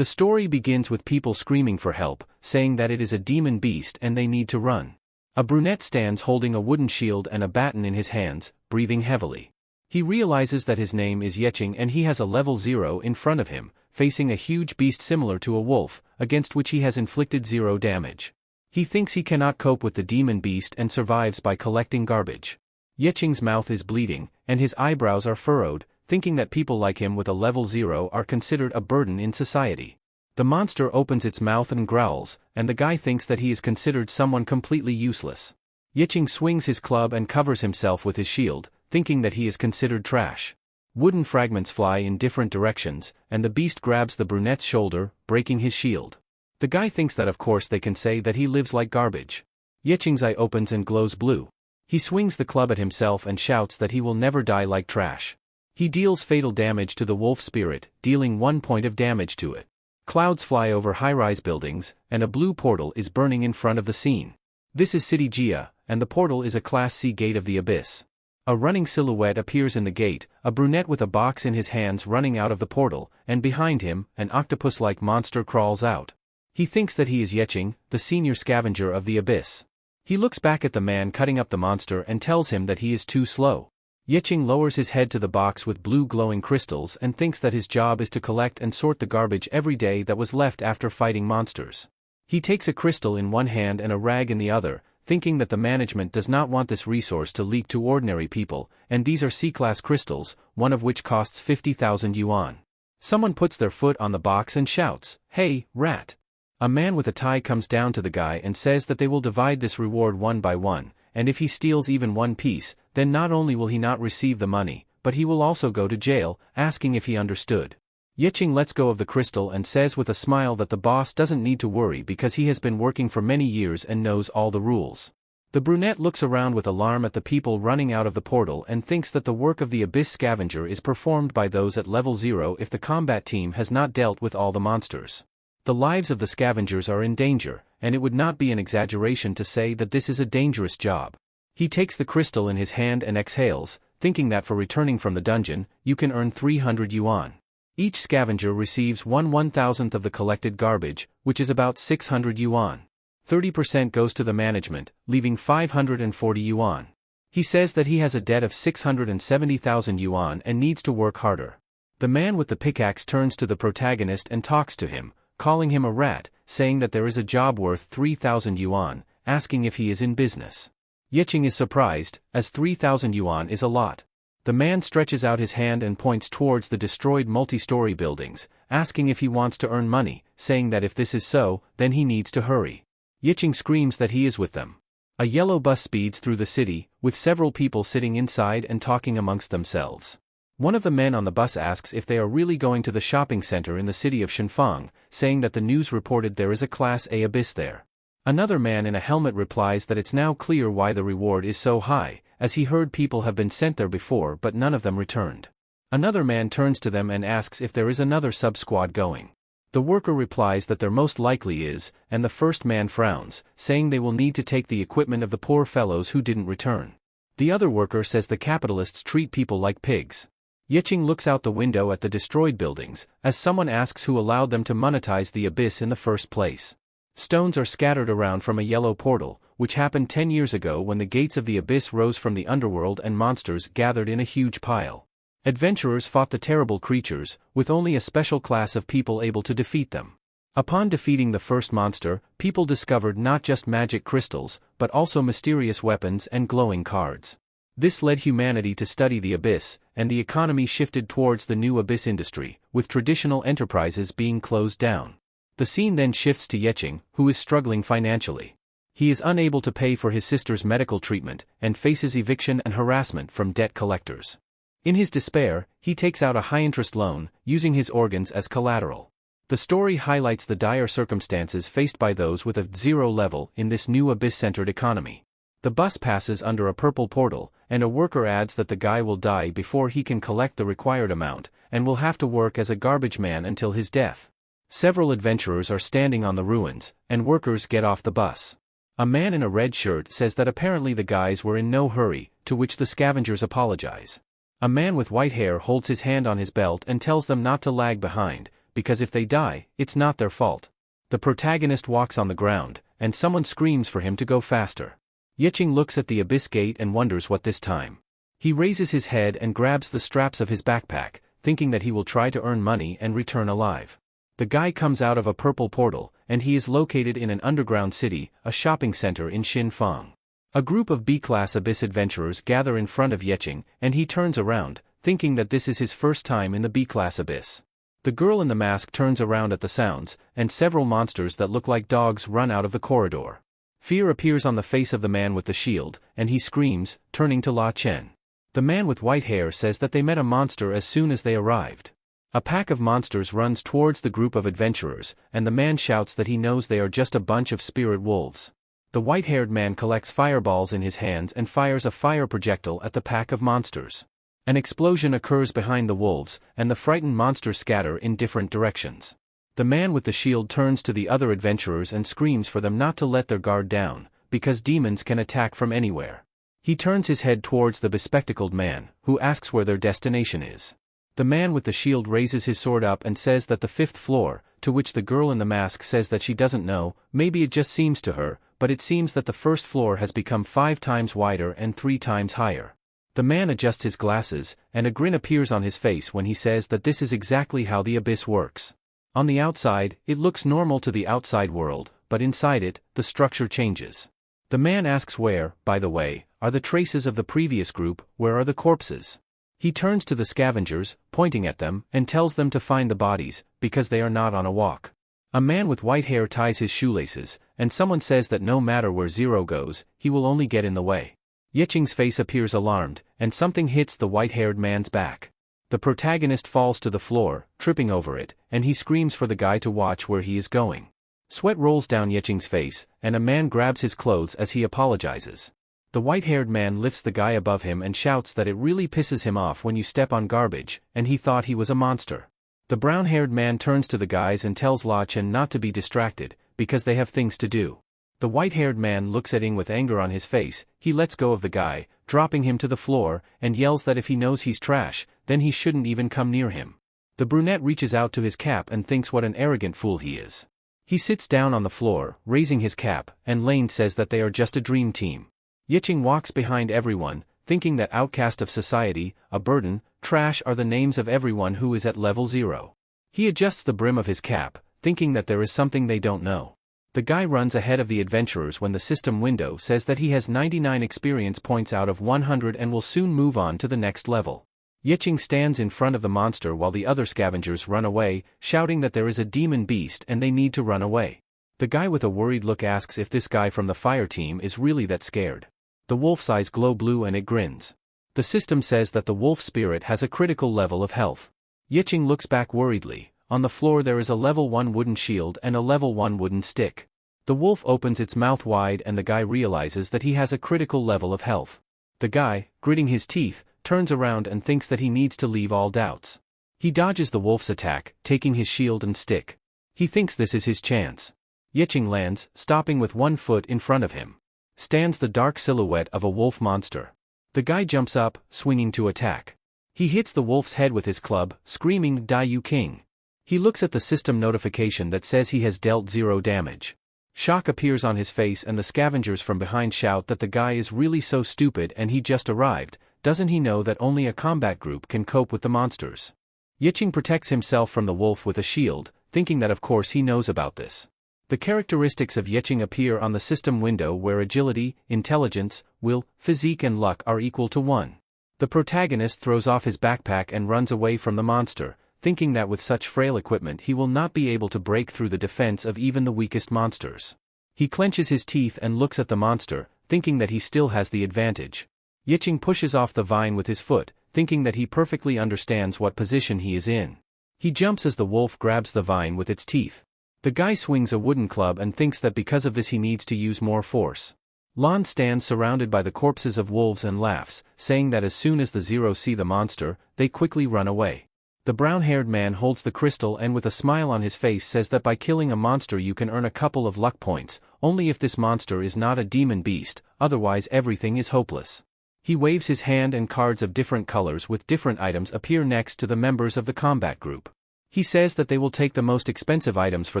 The story begins with people screaming for help, saying that it is a demon beast and they need to run. A brunette stands holding a wooden shield and a baton in his hands, breathing heavily. He realizes that his name is Yeching and he has a level 0 in front of him, facing a huge beast similar to a wolf, against which he has inflicted 0 damage. He thinks he cannot cope with the demon beast and survives by collecting garbage. Yeching's mouth is bleeding, and his eyebrows are furrowed, thinking that people like him with a level 0 are considered a burden in society. The monster opens its mouth and growls, and the guy thinks that he is considered someone completely useless. Yeching swings his club and covers himself with his shield, thinking that he is considered trash. Wooden fragments fly in different directions, and the beast grabs the brunette's shoulder, breaking his shield. The guy thinks that of course they can say that he lives like garbage. Yeching's eye opens and glows blue. He swings the club at himself and shouts that he will never die like trash. He deals fatal damage to the wolf spirit, dealing 1 point of damage to it. Clouds fly over high-rise buildings, and a blue portal is burning in front of the scene. This is City Gia, and the portal is a Class C gate of the abyss. A running silhouette appears in the gate, a brunette with a box in his hands running out of the portal, and behind him, an octopus-like monster crawls out. He thinks that he is Yeching, the senior scavenger of the abyss. He looks back at the man cutting up the monster and tells him that he is too slow. Yeching lowers his head to the box with blue glowing crystals and thinks that his job is to collect and sort the garbage every day that was left after fighting monsters. He takes a crystal in one hand and a rag in the other, thinking that the management does not want this resource to leak to ordinary people, and these are C-class crystals, one of which costs 50,000 yuan. Someone puts their foot on the box and shouts, "Hey, rat!" A man with a tie comes down to the guy and says that they will divide this reward one by one, and if he steals even one piece, then not only will he not receive the money, but he will also go to jail, asking if he understood. Yeching lets go of the crystal and says with a smile that the boss doesn't need to worry because he has been working for many years and knows all the rules. The brunette looks around with alarm at the people running out of the portal and thinks that the work of the Abyss Scavenger is performed by those at level 0 if the combat team has not dealt with all the monsters. The lives of the scavengers are in danger, and it would not be an exaggeration to say that this is a dangerous job. He takes the crystal in his hand and exhales, thinking that for returning from the dungeon, you can earn 300 yuan. Each scavenger receives 1/1000th of the collected garbage, which is about 600 yuan. 30% goes to the management, leaving 540 yuan. He says that he has a debt of 670,000 yuan and needs to work harder. The man with the pickaxe turns to the protagonist and talks to him, calling him a rat, saying that there is a job worth 3,000 yuan, asking if he is in business. Yeching is surprised, as 3,000 yuan is a lot. The man stretches out his hand and points towards the destroyed multi-story buildings, asking if he wants to earn money, saying that if this is so, then he needs to hurry. Yeching screams that he is with them. A yellow bus speeds through the city, with several people sitting inside and talking amongst themselves. One of the men on the bus asks if they are really going to the shopping center in the city of Shenfang, saying that the news reported there is a Class A abyss there. Another man in a helmet replies that it's now clear why the reward is so high, as he heard people have been sent there before but none of them returned. Another man turns to them and asks if there is another sub-squad going. The worker replies that there most likely is, and the first man frowns, saying they will need to take the equipment of the poor fellows who didn't return. The other worker says the capitalists treat people like pigs. Yeching looks out the window at the destroyed buildings, as someone asks who allowed them to monetize the abyss in the first place. Stones are scattered around from a yellow portal, which happened 10 years ago when the gates of the abyss rose from the underworld and monsters gathered in a huge pile. Adventurers fought the terrible creatures, with only a special class of people able to defeat them. Upon defeating the first monster, people discovered not just magic crystals, but also mysterious weapons and glowing cards. This led humanity to study the abyss, and the economy shifted towards the new abyss industry, with traditional enterprises being closed down. The scene then shifts to Yeching, who is struggling financially. He is unable to pay for his sister's medical treatment, and faces eviction and harassment from debt collectors. In his despair, he takes out a high-interest loan, using his organs as collateral. The story highlights the dire circumstances faced by those with a 0 level in this new abyss-centered economy. The bus passes under a purple portal, and a worker adds that the guy will die before he can collect the required amount, and will have to work as a garbage man until his death. Several adventurers are standing on the ruins, and workers get off the bus. A man in a red shirt says that apparently the guys were in no hurry, to which the scavengers apologize. A man with white hair holds his hand on his belt and tells them not to lag behind, because if they die, it's not their fault. The protagonist walks on the ground, and someone screams for him to go faster. Yicheng looks at the abyss gate and wonders what this time. He raises his head and grabs the straps of his backpack, thinking that he will try to earn money and return alive. The guy comes out of a purple portal, and he is located in an underground city, a shopping center in Xinfang. A group of B-class abyss adventurers gather in front of Yicheng, and he turns around, thinking that this is his first time in the B-class abyss. The girl in the mask turns around at the sounds, and several monsters that look like dogs run out of the corridor. Fear appears on the face of the man with the shield, and he screams, turning to La Chen. The man with white hair says that they met a monster as soon as they arrived. A pack of monsters runs towards the group of adventurers, and the man shouts that he knows they are just a bunch of spirit wolves. The white-haired man collects fireballs in his hands and fires a fire projectile at the pack of monsters. An explosion occurs behind the wolves, and the frightened monsters scatter in different directions. The man with the shield turns to the other adventurers and screams for them not to let their guard down, because demons can attack from anywhere. He turns his head towards the bespectacled man, who asks where their destination is. The man with the shield raises his sword up and says that the 5th floor, to which the girl in the mask says that she doesn't know, maybe it just seems to her, but it seems that the 1st floor has become 5 times wider and 3 times higher. The man adjusts his glasses, and a grin appears on his face when he says that this is exactly how the abyss works. On the outside, it looks normal to the outside world, but inside it, the structure changes. The man asks where, by the way, are the traces of the previous group, where are the corpses? He turns to the scavengers, pointing at them, and tells them to find the bodies, because they are not on a walk. A man with white hair ties his shoelaces, and someone says that no matter where Zero goes, he will only get in the way. Yicheng's face appears alarmed, and something hits the white-haired man's back. The protagonist falls to the floor, tripping over it, and he screams for the guy to watch where he is going. Sweat rolls down Yicheng's face, and a man grabs his clothes as he apologizes. The white-haired man lifts the guy above him and shouts that it really pisses him off when you step on garbage, and he thought he was a monster. The brown-haired man turns to the guys and tells La Chen not to be distracted, because they have things to do. The white-haired man looks at Ying with anger on his face. He lets go of the guy, dropping him to the floor, and yells that if he knows he's trash, then he shouldn't even come near him. The brunette reaches out to his cap and thinks what an arrogant fool he is. He sits down on the floor, raising his cap, and Lane says that they are just a dream team. Yicheng walks behind everyone, thinking that outcast of society, a burden, trash are the names of everyone who is at level 0. He adjusts the brim of his cap, thinking that there is something they don't know. The guy runs ahead of the adventurers when the system window says that he has 99 experience points out of 100 and will soon move on to the next level. Yicheng stands in front of the monster while the other scavengers run away, shouting that there is a demon beast and they need to run away. The guy with a worried look asks if this guy from the fire team is really that scared. The wolf's eyes glow blue and it grins. The system says that the wolf spirit has a critical level of health. Yicheng looks back worriedly. On the floor there is a level 1 wooden shield and a level 1 wooden stick. The wolf opens its mouth wide and the guy realizes that he has a critical level of health. The guy, gritting his teeth, turns around and thinks that he needs to leave all doubts. He dodges the wolf's attack, taking his shield and stick. He thinks this is his chance. Yicheng lands, stopping with 1 foot in front of him. Stands the dark silhouette of a wolf monster. The guy jumps up, swinging to attack. He hits the wolf's head with his club, screaming, "Die you king." He looks at the system notification that says he has dealt 0 damage. Shock appears on his face and the scavengers from behind shout that the guy is really so stupid and he just arrived. Doesn't he know that only a combat group can cope with the monsters? Yicheng protects himself from the wolf with a shield, thinking that of course he knows about this. The characteristics of Yicheng appear on the system window where agility, intelligence, will, physique and luck are equal to 1. The protagonist throws off his backpack and runs away from the monster, thinking that with such frail equipment he will not be able to break through the defense of even the weakest monsters. He clenches his teeth and looks at the monster, thinking that he still has the advantage. Yicheng pushes off the vine with his foot, thinking that he perfectly understands what position he is in. He jumps as the wolf grabs the vine with its teeth. The guy swings a wooden club and thinks that because of this he needs to use more force. Lan stands surrounded by the corpses of wolves and laughs, saying that as soon as the Zero see the monster, they quickly run away. The brown-haired man holds the crystal and with a smile on his face says that by killing a monster you can earn a couple of luck points, only if this monster is not a demon beast, otherwise everything is hopeless. He waves his hand and cards of different colors with different items appear next to the members of the combat group. He says that they will take the most expensive items for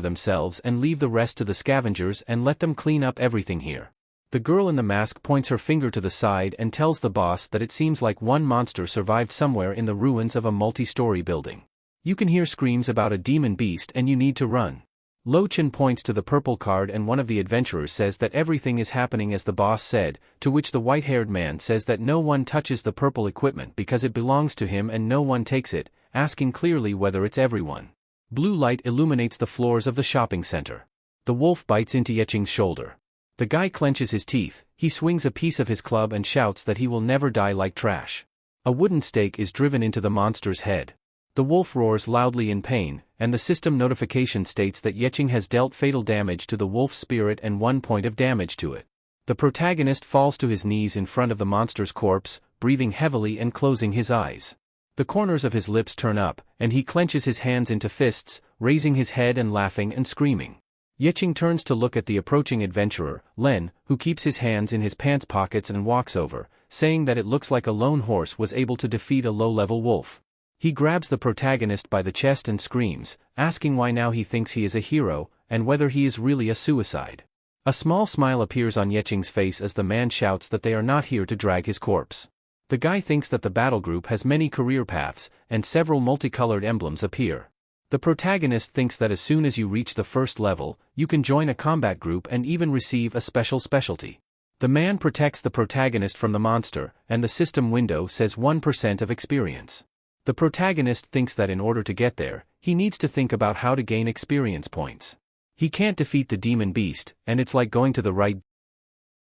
themselves and leave the rest to the scavengers and let them clean up everything here. The girl in the mask points her finger to the side and tells the boss that it seems like one monster survived somewhere in the ruins of a multi-story building. You can hear screams about a demon beast and you need to run. Lo Chen points to the purple card and one of the adventurers says that everything is happening as the boss said, to which the white-haired man says that no one touches the purple equipment because it belongs to him and no one takes it, asking clearly whether it's everyone. Blue light illuminates the floors of the shopping center. The wolf bites into Yeching's shoulder. The guy clenches his teeth, he swings a piece of his club and shouts that he will never die like trash. A wooden stake is driven into the monster's head. The wolf roars loudly in pain, and the system notification states that Yeching has dealt fatal damage to the wolf's spirit and 1 point of damage to it. The protagonist falls to his knees in front of the monster's corpse, breathing heavily and closing his eyes. The corners of his lips turn up, and he clenches his hands into fists, raising his head and laughing and screaming. Yeching turns to look at the approaching adventurer, Len, who keeps his hands in his pants pockets and walks over, saying that it looks like a lone horse was able to defeat a low-level wolf. He grabs the protagonist by the chest and screams, asking why now he thinks he is a hero, and whether he is really a suicide. A small smile appears on Yeching's face as the man shouts that they are not here to drag his corpse. The guy thinks that the battle group has many career paths, and several multicolored emblems appear. The protagonist thinks that as soon as you reach the first level, you can join a combat group and even receive a special specialty. The man protects the protagonist from the monster, and the system window says 1% of experience. The protagonist thinks that in order to get there, he needs to think about how to gain experience points. He can't defeat the demon beast, and it's like going to the right.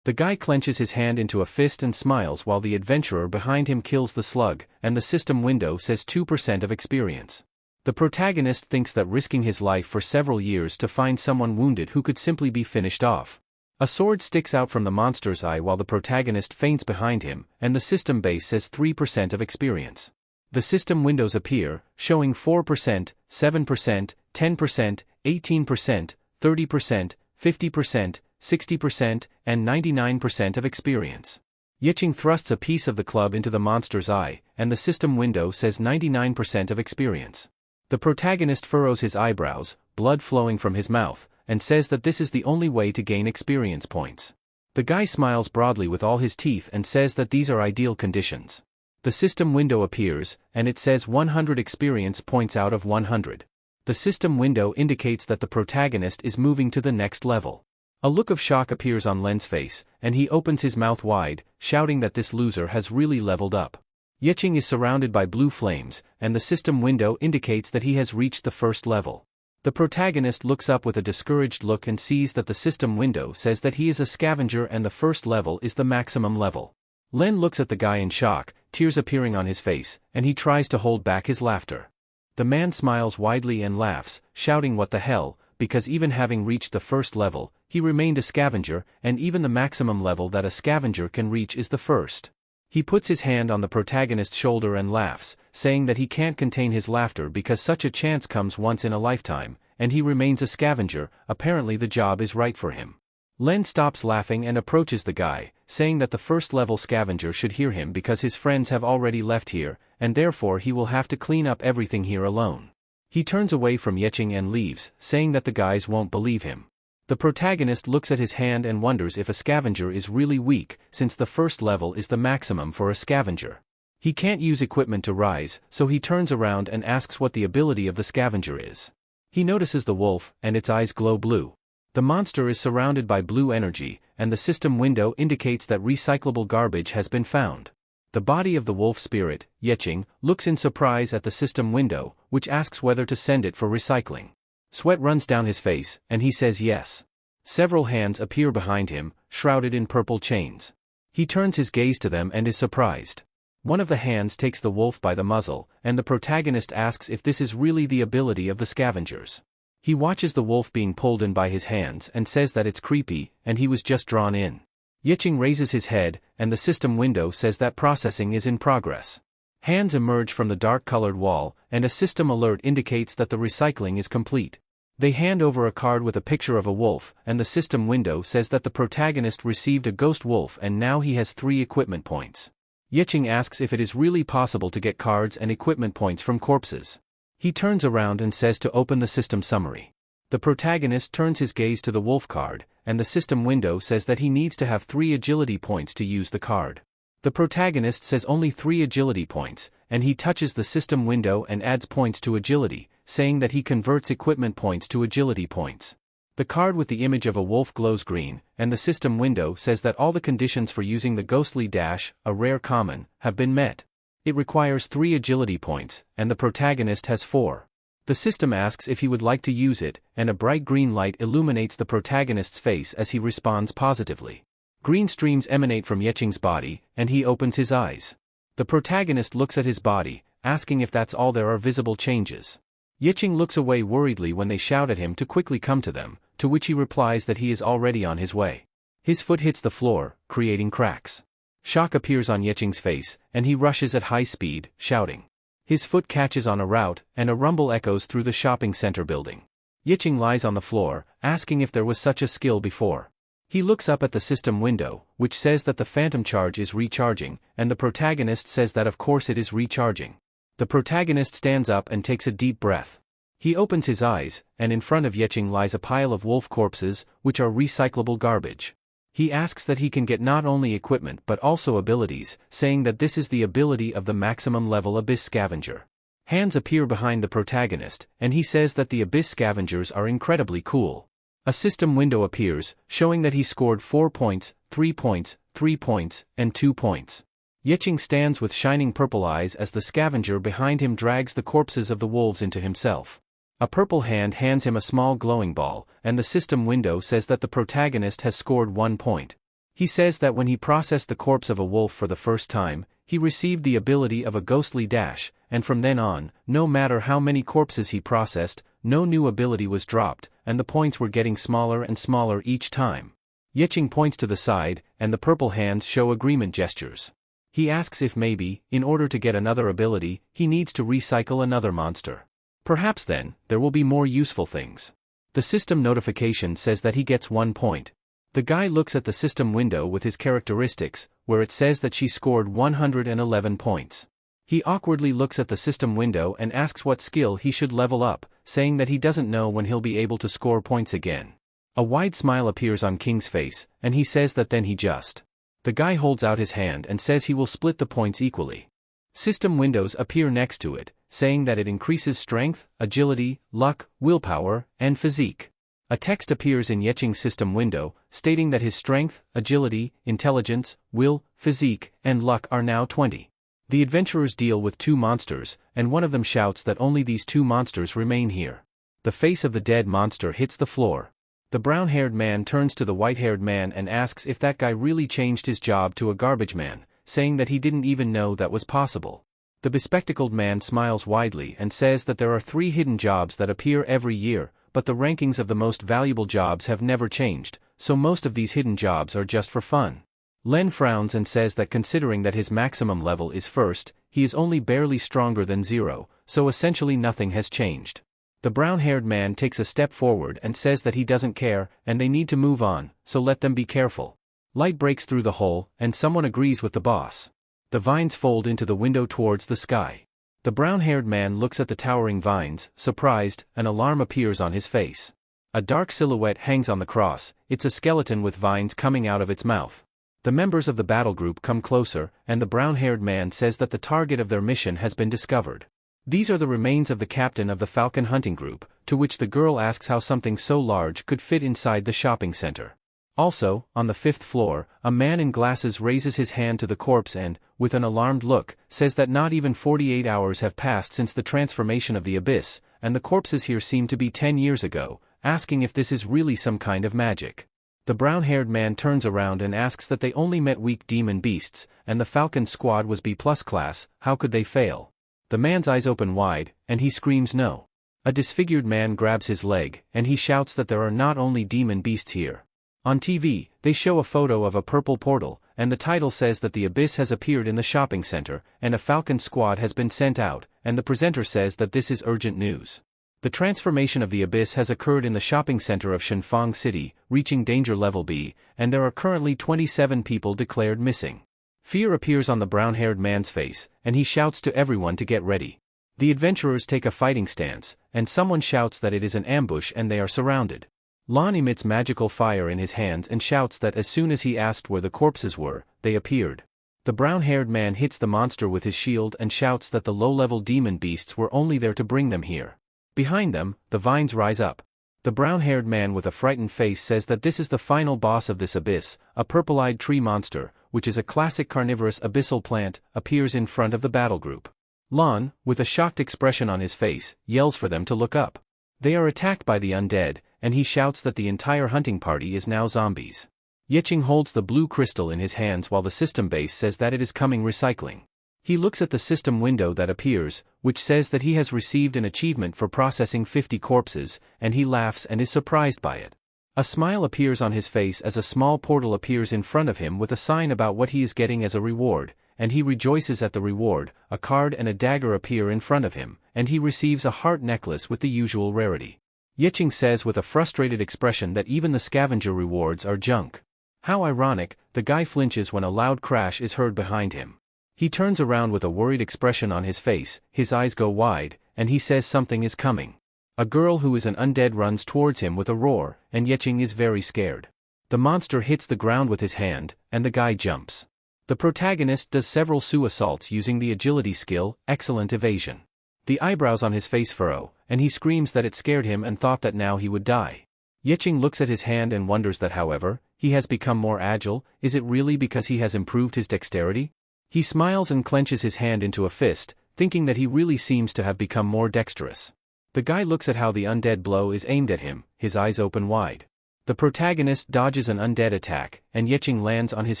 The guy clenches his hand into a fist and smiles while the adventurer behind him kills the slug, and the system window says 2% of experience. The protagonist thinks that risking his life for several years to find someone wounded who could simply be finished off. A sword sticks out from the monster's eye while the protagonist faints behind him, and the system base says 3% of experience. The system windows appear, showing 4%, 7%, 10%, 18%, 30%, 50%, 60%, and 99% of experience. Yeching thrusts a piece of the club into the monster's eye, and the system window says 99% of experience. The protagonist furrows his eyebrows, blood flowing from his mouth, and says that this is the only way to gain experience points. The guy smiles broadly with all his teeth and says that these are ideal conditions. The system window appears, and it says 100 experience points out of 100. The system window indicates that the protagonist is moving to the next level. A look of shock appears on Len's face, and he opens his mouth wide, shouting that this loser has really leveled up. Yeching is surrounded by blue flames, and the system window indicates that he has reached the first level. The protagonist looks up with a discouraged look and sees that the system window says that he is a scavenger and the first level is the maximum level. Len looks at the guy in shock, tears appearing on his face, and he tries to hold back his laughter. The man smiles widely and laughs, shouting what the hell, because even having reached the first level, he remained a scavenger, and even the maximum level that a scavenger can reach is the first. He puts his hand on the protagonist's shoulder and laughs, saying that he can't contain his laughter because such a chance comes once in a lifetime, and he remains a scavenger. Apparently the job is right for him. Len stops laughing and approaches the guy, saying that the first-level scavenger should hear him because his friends have already left here, and therefore he will have to clean up everything here alone. He turns away from Yeching and leaves, saying that the guys won't believe him. The protagonist looks at his hand and wonders if a scavenger is really weak, since the first level is the maximum for a scavenger. He can't use equipment to rise, so he turns around and asks what the ability of the scavenger is. He notices the wolf, and its eyes glow blue. The monster is surrounded by blue energy, and the system window indicates that recyclable garbage has been found. The body of the wolf spirit, Yeching, looks in surprise at the system window, which asks whether to send it for recycling. Sweat runs down his face, and he says yes. Several hands appear behind him, shrouded in purple chains. He turns his gaze to them and is surprised. One of the hands takes the wolf by the muzzle, and the protagonist asks if this is really the ability of the scavengers. He watches the wolf being pulled in by his hands and says that it's creepy, and he was just drawn in. Yeching raises his head, and the system window says that processing is in progress. Hands emerge from the dark-colored wall, and a system alert indicates that the recycling is complete. They hand over a card with a picture of a wolf, and the system window says that the protagonist received a ghost wolf and now he has 3 equipment points. Yeching asks if it is really possible to get cards and equipment points from corpses. He turns around and says to open the system summary. The protagonist turns his gaze to the wolf card, and the system window says that he needs to have 3 agility points to use the card. The protagonist says only 3 agility points, and he touches the system window and adds points to agility, saying that he converts equipment points to agility points. The card with the image of a wolf glows green, and the system window says that all the conditions for using the ghostly dash, a rare common, have been met. It requires 3 agility points, and the protagonist has 4. The system asks if he would like to use it, and a bright green light illuminates the protagonist's face as he responds positively. Green streams emanate from Yeching's body, and he opens his eyes. The protagonist looks at his body, asking if that's all there are visible changes. Yeching looks away worriedly when they shout at him to quickly come to them, to which he replies that he is already on his way. His foot hits the floor, creating cracks. Shock appears on Yeching's face, and he rushes at high speed, shouting. His foot catches on a route, and a rumble echoes through the shopping center building. Yeching lies on the floor, asking if there was such a skill before. He looks up at the system window, which says that the phantom charge is recharging, and the protagonist says that of course it is recharging. The protagonist stands up and takes a deep breath. He opens his eyes, and in front of Yeching lies a pile of wolf corpses, which are recyclable garbage. He asks that he can get not only equipment but also abilities, saying that this is the ability of the maximum level Abyss Scavenger. Hands appear behind the protagonist, and he says that the Abyss Scavengers are incredibly cool. A system window appears, showing that he scored 4 points, 3 points, 3 points, and 2 points. Yeching stands with shining purple eyes as the scavenger behind him drags the corpses of the wolves into himself. A purple hand hands him a small glowing ball, and the system window says that the protagonist has scored 1 point. He says that when he processed the corpse of a wolf for the first time, he received the ability of a ghostly dash, and from then on, no matter how many corpses he processed, no new ability was dropped, and the points were getting smaller and smaller each time. Yeching points to the side, and the purple hands show agreement gestures. He asks if maybe, in order to get another ability, he needs to recycle another monster. Perhaps then, there will be more useful things. The system notification says that he gets 1 point. The guy looks at the system window with his characteristics, where it says that she scored 111 points. He awkwardly looks at the system window and asks what skill he should level up, saying that he doesn't know when he'll be able to score points again. A wide smile appears on King's face, and he says that then he just. The guy holds out his hand and says he will split the points equally. System windows appear next to it, saying that it increases strength, agility, luck, willpower, and physique. A text appears in Yeching's system window, stating that his strength, agility, intelligence, will, physique, and luck are now 20. The adventurers deal with 2 monsters, and one of them shouts that only these 2 monsters remain here. The face of the dead monster hits the floor. The brown-haired man turns to the white-haired man and asks if that guy really changed his job to a garbage man, saying that he didn't even know that was possible. The bespectacled man smiles widely and says that there are 3 hidden jobs that appear every year, but the rankings of the most valuable jobs have never changed, so most of these hidden jobs are just for fun. Len frowns and says that considering that his maximum level is first, he is only barely stronger than 0, so essentially nothing has changed. The brown-haired man takes a step forward and says that he doesn't care, and they need to move on, so let them be careful. Light breaks through the hole, and someone agrees with the boss. The vines fold into the window towards the sky. The brown-haired man looks at the towering vines, surprised, an alarm appears on his face. A dark silhouette hangs on the cross, it's a skeleton with vines coming out of its mouth. The members of the battle group come closer, and the brown-haired man says that the target of their mission has been discovered. These are the remains of the captain of the falcon hunting group, to which the girl asks how something so large could fit inside the shopping center. Also, on the 5th floor, a man in glasses raises his hand to the corpse and, with an alarmed look, says that not even 48 hours have passed since the transformation of the abyss, and the corpses here seem to be 10 years ago, asking if this is really some kind of magic. The brown-haired man turns around and asks that they only met weak demon beasts, and the Falcon squad was B+ class, how could they fail? The man's eyes open wide, and he screams no. A disfigured man grabs his leg, and he shouts that there are not only demon beasts here. On TV, they show a photo of a purple portal, and the title says that the abyss has appeared in the shopping center, and a Falcon squad has been sent out, and the presenter says that this is urgent news. The transformation of the abyss has occurred in the shopping center of Shenfang City, reaching danger level B, and there are currently 27 people declared missing. Fear appears on the brown-haired man's face, and he shouts to everyone to get ready. The adventurers take a fighting stance, and someone shouts that it is an ambush and they are surrounded. Lon emits magical fire in his hands and shouts that as soon as he asked where the corpses were, they appeared. The brown-haired man hits the monster with his shield and shouts that the low-level demon beasts were only there to bring them here. Behind them, the vines rise up. The brown-haired man with a frightened face says that this is the final boss of this abyss, a purple-eyed tree monster, which is a classic carnivorous abyssal plant, appears in front of the battle group. Lon, with a shocked expression on his face, yells for them to look up. They are attacked by the undead, and he shouts that the entire hunting party is now zombies. Yicheng holds the blue crystal in his hands while the system base says that it is coming recycling. He looks at the system window that appears, which says that he has received an achievement for processing 50 corpses, and he laughs and is surprised by it. A smile appears on his face as a small portal appears in front of him with a sign about what he is getting as a reward, and he rejoices at the reward. A card and a dagger appear in front of him, and he receives a heart necklace with the usual rarity. Yicheng says with a frustrated expression that even the scavenger rewards are junk. How ironic, the guy flinches when a loud crash is heard behind him. He turns around with a worried expression on his face, his eyes go wide, and he says something is coming. A girl who is an undead runs towards him with a roar, and Yicheng is very scared. The monster hits the ground with his hand, and the guy jumps. The protagonist does several Su assaults using the agility skill, excellent evasion. The eyebrows on his face furrow, and he screams that it scared him and thought that now he would die. Yicheng looks at his hand and wonders that however, he has become more agile. Is it really because he has improved his dexterity? He smiles and clenches his hand into a fist, thinking that he really seems to have become more dexterous. The guy looks at how the undead blow is aimed at him, his eyes open wide. The protagonist dodges an undead attack, and Yicheng lands on his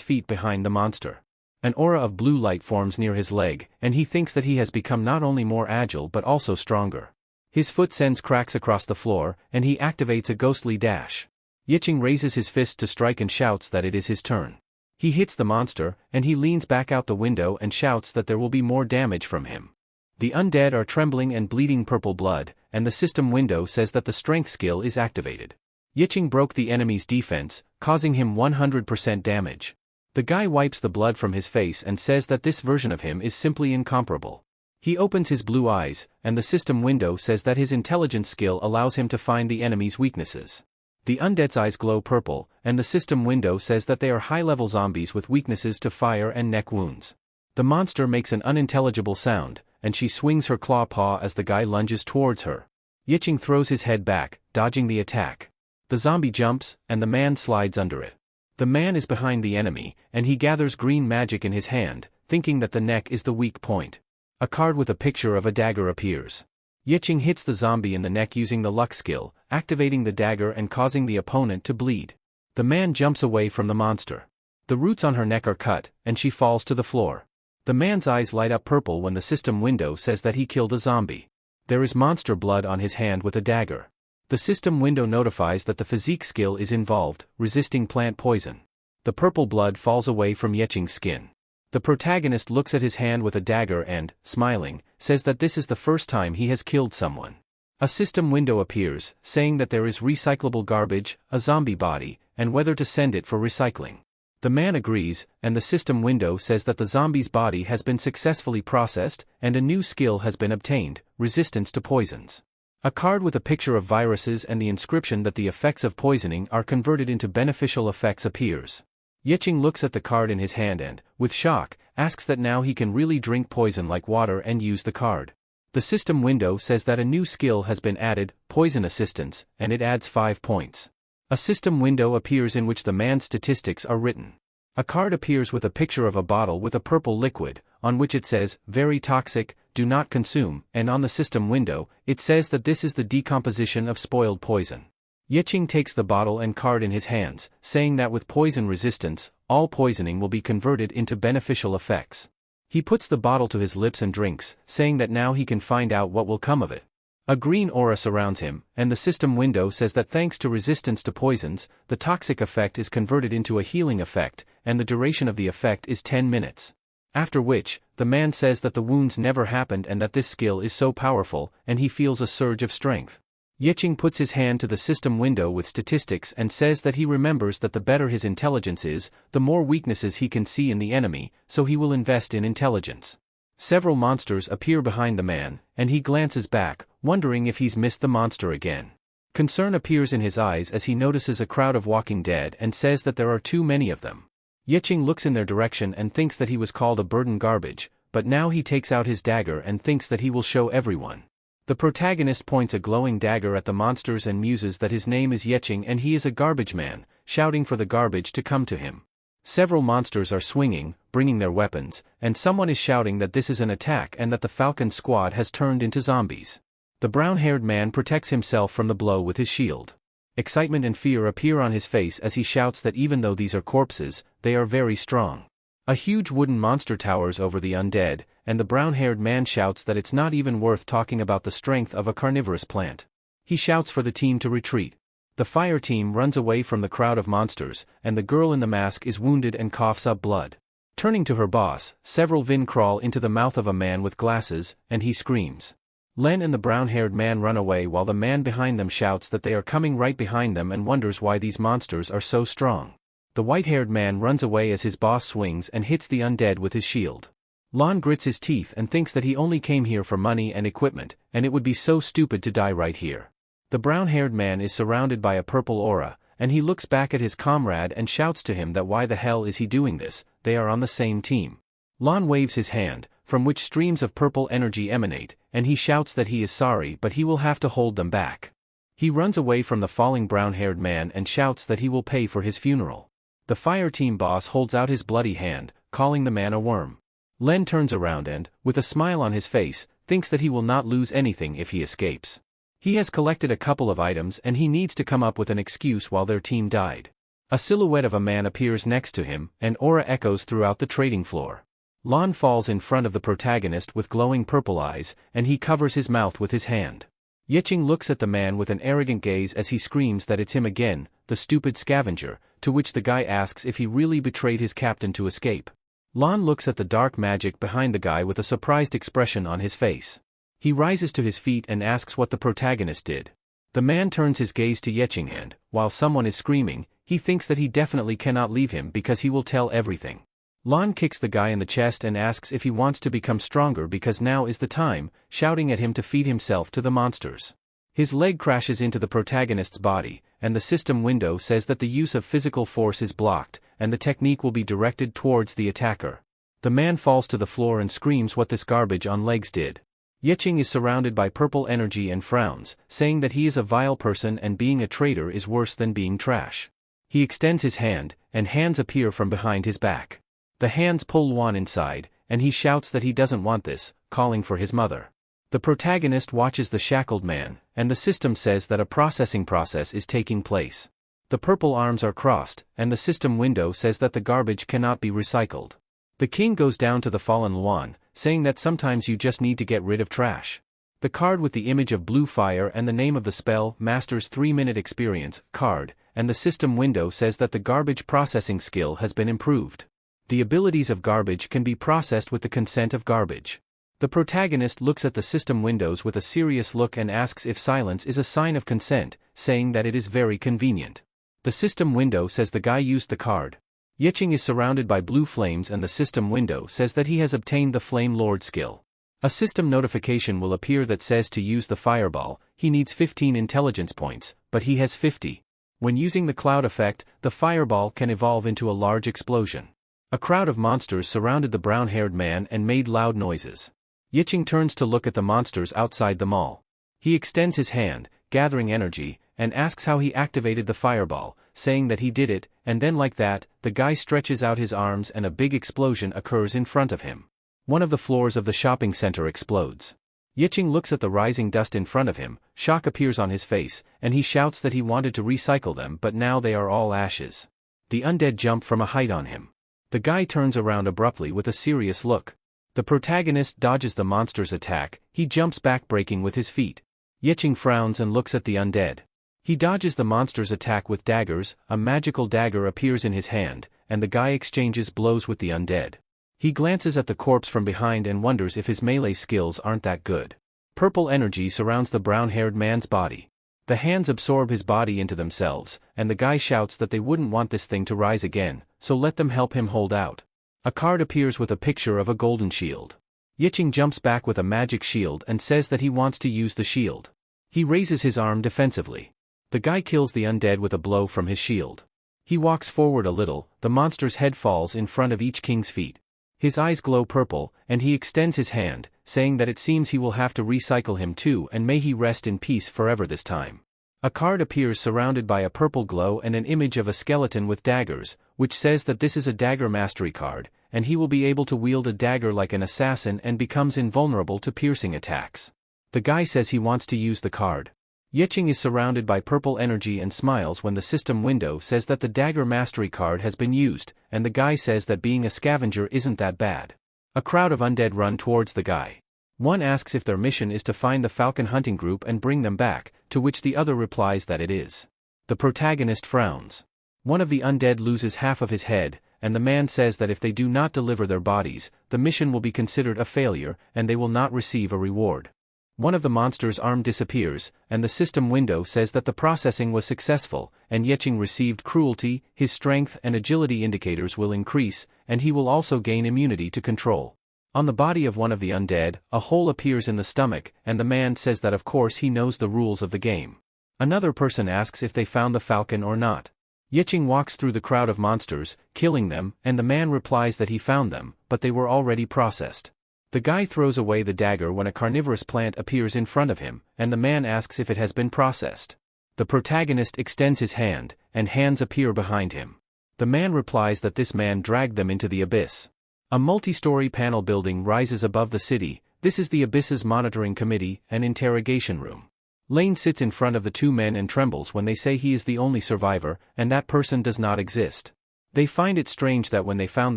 feet behind the monster. An aura of blue light forms near his leg, and he thinks that he has become not only more agile but also stronger. His foot sends cracks across the floor, and he activates a ghostly dash. Yicheng raises his fist to strike and shouts that it is his turn. He hits the monster, and he leans back out the window and shouts that there will be more damage from him. The undead are trembling and bleeding purple blood, and the system window says that the strength skill is activated. Yicheng broke the enemy's defense, causing him 100% damage. The guy wipes the blood from his face and says that this version of him is simply incomparable. He opens his blue eyes, and the system window says that his intelligence skill allows him to find the enemy's weaknesses. The undead's eyes glow purple, and the system window says that they are high-level zombies with weaknesses to fire and neck wounds. The monster makes an unintelligible sound, and she swings her claw paw as the guy lunges towards her. Yicheng throws his head back, dodging the attack. The zombie jumps, and the man slides under it. The man is behind the enemy, and he gathers green magic in his hand, thinking that the neck is the weak point. A card with a picture of a dagger appears. Yicheng hits the zombie in the neck using the luck skill, activating the dagger and causing the opponent to bleed. The man jumps away from the monster. The roots on her neck are cut, and she falls to the floor. The man's eyes light up purple when the system window says that he killed a zombie. There is monster blood on his hand with a dagger. The system window notifies that the physique skill is involved, resisting plant poison. The purple blood falls away from Yicheng's skin. The protagonist looks at his hand with a dagger and, smiling, says that this is the first time he has killed someone. A system window appears, saying that there is recyclable garbage, a zombie body, and whether to send it for recycling. The man agrees, and the system window says that the zombie's body has been successfully processed, and a new skill has been obtained, resistance to poisons. A card with a picture of viruses and the inscription that the effects of poisoning are converted into beneficial effects appears. Yicheng looks at the card in his hand and, with shock, asks that now he can really drink poison like water and use the card. The system window says that a new skill has been added, Poison Assistance, and it adds 5 points. A system window appears in which the man's statistics are written. A card appears with a picture of a bottle with a purple liquid, on which it says, very toxic, do not consume, and on the system window, it says that this is the decomposition of spoiled poison. Yicheng takes the bottle and card in his hands, saying that with poison resistance, all poisoning will be converted into beneficial effects. He puts the bottle to his lips and drinks, saying that now he can find out what will come of it. A green aura surrounds him, and the system window says that thanks to resistance to poisons, the toxic effect is converted into a healing effect, and the duration of the effect is 10 minutes. After which, the man says that the wounds never happened and that this skill is so powerful, and he feels a surge of strength. Yicheng puts his hand to the system window with statistics and says that he remembers that the better his intelligence is, the more weaknesses he can see in the enemy, so he will invest in intelligence. Several monsters appear behind the man, and he glances back, wondering if he's missed the monster again. Concern appears in his eyes as he notices a crowd of walking dead and says that there are too many of them. Yicheng looks in their direction and thinks that he was called a burden garbage, but now he takes out his dagger and thinks that he will show everyone. The protagonist points a glowing dagger at the monsters and muses that his name is Yicheng and he is a garbage man, shouting for the garbage to come to him. Several monsters are swinging, bringing their weapons, and someone is shouting that this is an attack and that the Falcon squad has turned into zombies. The brown-haired man protects himself from the blow with his shield. Excitement and fear appear on his face as he shouts that even though these are corpses, they are very strong. A huge wooden monster towers over the undead, and the brown-haired man shouts that it's not even worth talking about the strength of a carnivorous plant. He shouts for the team to retreat. The fire team runs away from the crowd of monsters, and the girl in the mask is wounded and coughs up blood. Turning to her boss, several Vin crawl into the mouth of a man with glasses, and he screams. Len and the brown-haired man run away while the man behind them shouts that they are coming right behind them and wonders why these monsters are so strong. The white-haired man runs away as his boss swings and hits the undead with his shield. Lon grits his teeth and thinks that he only came here for money and equipment, and it would be so stupid to die right here. The brown-haired man is surrounded by a purple aura, and he looks back at his comrade and shouts to him that why the hell is he doing this, they are on the same team. Lon waves his hand, from which streams of purple energy emanate, and he shouts that he is sorry but he will have to hold them back. He runs away from the falling brown-haired man and shouts that he will pay for his funeral. The fire team boss holds out his bloody hand, calling the man a worm. Len turns around and, with a smile on his face, thinks that he will not lose anything if he escapes. He has collected a couple of items and he needs to come up with an excuse while their team died. A silhouette of a man appears next to him, and aura echoes throughout the trading floor. Lon falls in front of the protagonist with glowing purple eyes, and he covers his mouth with his hand. Yicheng looks at the man with an arrogant gaze as he screams that it's him again, the stupid scavenger, to which the guy asks if he really betrayed his captain to escape. Lon looks at the dark magic behind the guy with a surprised expression on his face. He rises to his feet and asks what the protagonist did. The man turns his gaze to Yicheng and, while someone is screaming, he thinks that he definitely cannot leave him because he will tell everything. Lon kicks the guy in the chest and asks if he wants to become stronger because now is the time, shouting at him to feed himself to the monsters. His leg crashes into the protagonist's body, and the system window says that the use of physical force is blocked, and the technique will be directed towards the attacker. The man falls to the floor and screams what this garbage on legs did. Yicheng is surrounded by purple energy and frowns, saying that he is a vile person and being a traitor is worse than being trash. He extends his hand, and hands appear from behind his back. The hands pull Luan inside, and he shouts that he doesn't want this, calling for his mother. The protagonist watches the shackled man, and the system says that a processing process is taking place. The purple arms are crossed, and the system window says that the garbage cannot be recycled. The king goes down to the fallen Luan, saying that sometimes you just need to get rid of trash. The card with the image of blue fire and the name of the spell, Master's 3-minute experience, card, and the system window says that the garbage processing skill has been improved. The abilities of garbage can be processed with the consent of garbage. The protagonist looks at the system windows with a serious look and asks if silence is a sign of consent, saying that it is very convenient. The system window says the guy used the card. Yicheng is surrounded by blue flames and the system window says that he has obtained the Flame Lord skill. A system notification will appear that says to use the fireball, he needs 15 intelligence points, but he has 50. When using the cloud effect, the fireball can evolve into a large explosion. A crowd of monsters surrounded the brown-haired man and made loud noises. Yicheng turns to look at the monsters outside the mall. He extends his hand, gathering energy, and asks how he activated the fireball, saying that he did it, and then like that, the guy stretches out his arms and a big explosion occurs in front of him. One of the floors of the shopping center explodes. Yicheng looks at the rising dust in front of him, shock appears on his face, and he shouts that he wanted to recycle them but now they are all ashes. The undead jump from a height on him. The guy turns around abruptly with a serious look. The protagonist dodges the monster's attack, he jumps back breaking with his feet. Yicheng frowns and looks at the undead. He dodges the monster's attack with daggers, a magical dagger appears in his hand, and the guy exchanges blows with the undead. He glances at the corpse from behind and wonders if his melee skills aren't that good. Purple energy surrounds the brown-haired man's body. The hands absorb his body into themselves, and the guy shouts that they wouldn't want this thing to rise again, so let them help him hold out. A card appears with a picture of a golden shield. Yicheng jumps back with a magic shield and says that he wants to use the shield. He raises his arm defensively. The guy kills the undead with a blow from his shield. He walks forward a little, the monster's head falls in front of each king's feet. His eyes glow purple, and he extends his hand, saying that it seems he will have to recycle him too, and may he rest in peace forever this time. A card appears surrounded by a purple glow and an image of a skeleton with daggers, which says that this is a dagger mastery card, and he will be able to wield a dagger like an assassin and becomes invulnerable to piercing attacks. The guy says he wants to use the card. Yicheng is surrounded by purple energy and smiles when the system window says that the dagger mastery card has been used, and the guy says that being a scavenger isn't that bad. A crowd of undead run towards the guy. One asks if their mission is to find the falcon hunting group and bring them back, to which the other replies that it is. The protagonist frowns. One of the undead loses half of his head, and the man says that if they do not deliver their bodies, the mission will be considered a failure, and they will not receive a reward. One of the monster's arm disappears, and the system window says that the processing was successful, and Yicheng received cruelty, his strength and agility indicators will increase, and he will also gain immunity to control. On the body of one of the undead, a hole appears in the stomach, and the man says that of course he knows the rules of the game. Another person asks if they found the falcon or not. Yicheng walks through the crowd of monsters, killing them, and the man replies that he found them, but they were already processed. The guy throws away the dagger when a carnivorous plant appears in front of him, and the man asks if it has been processed. The protagonist extends his hand, and hands appear behind him. The man replies that this man dragged them into the abyss. A multi-story panel building rises above the city. This is the Abyss's monitoring committee, an interrogation room. Lane sits in front of the two men and trembles when they say he is the only survivor, and that person does not exist. They find it strange that when they found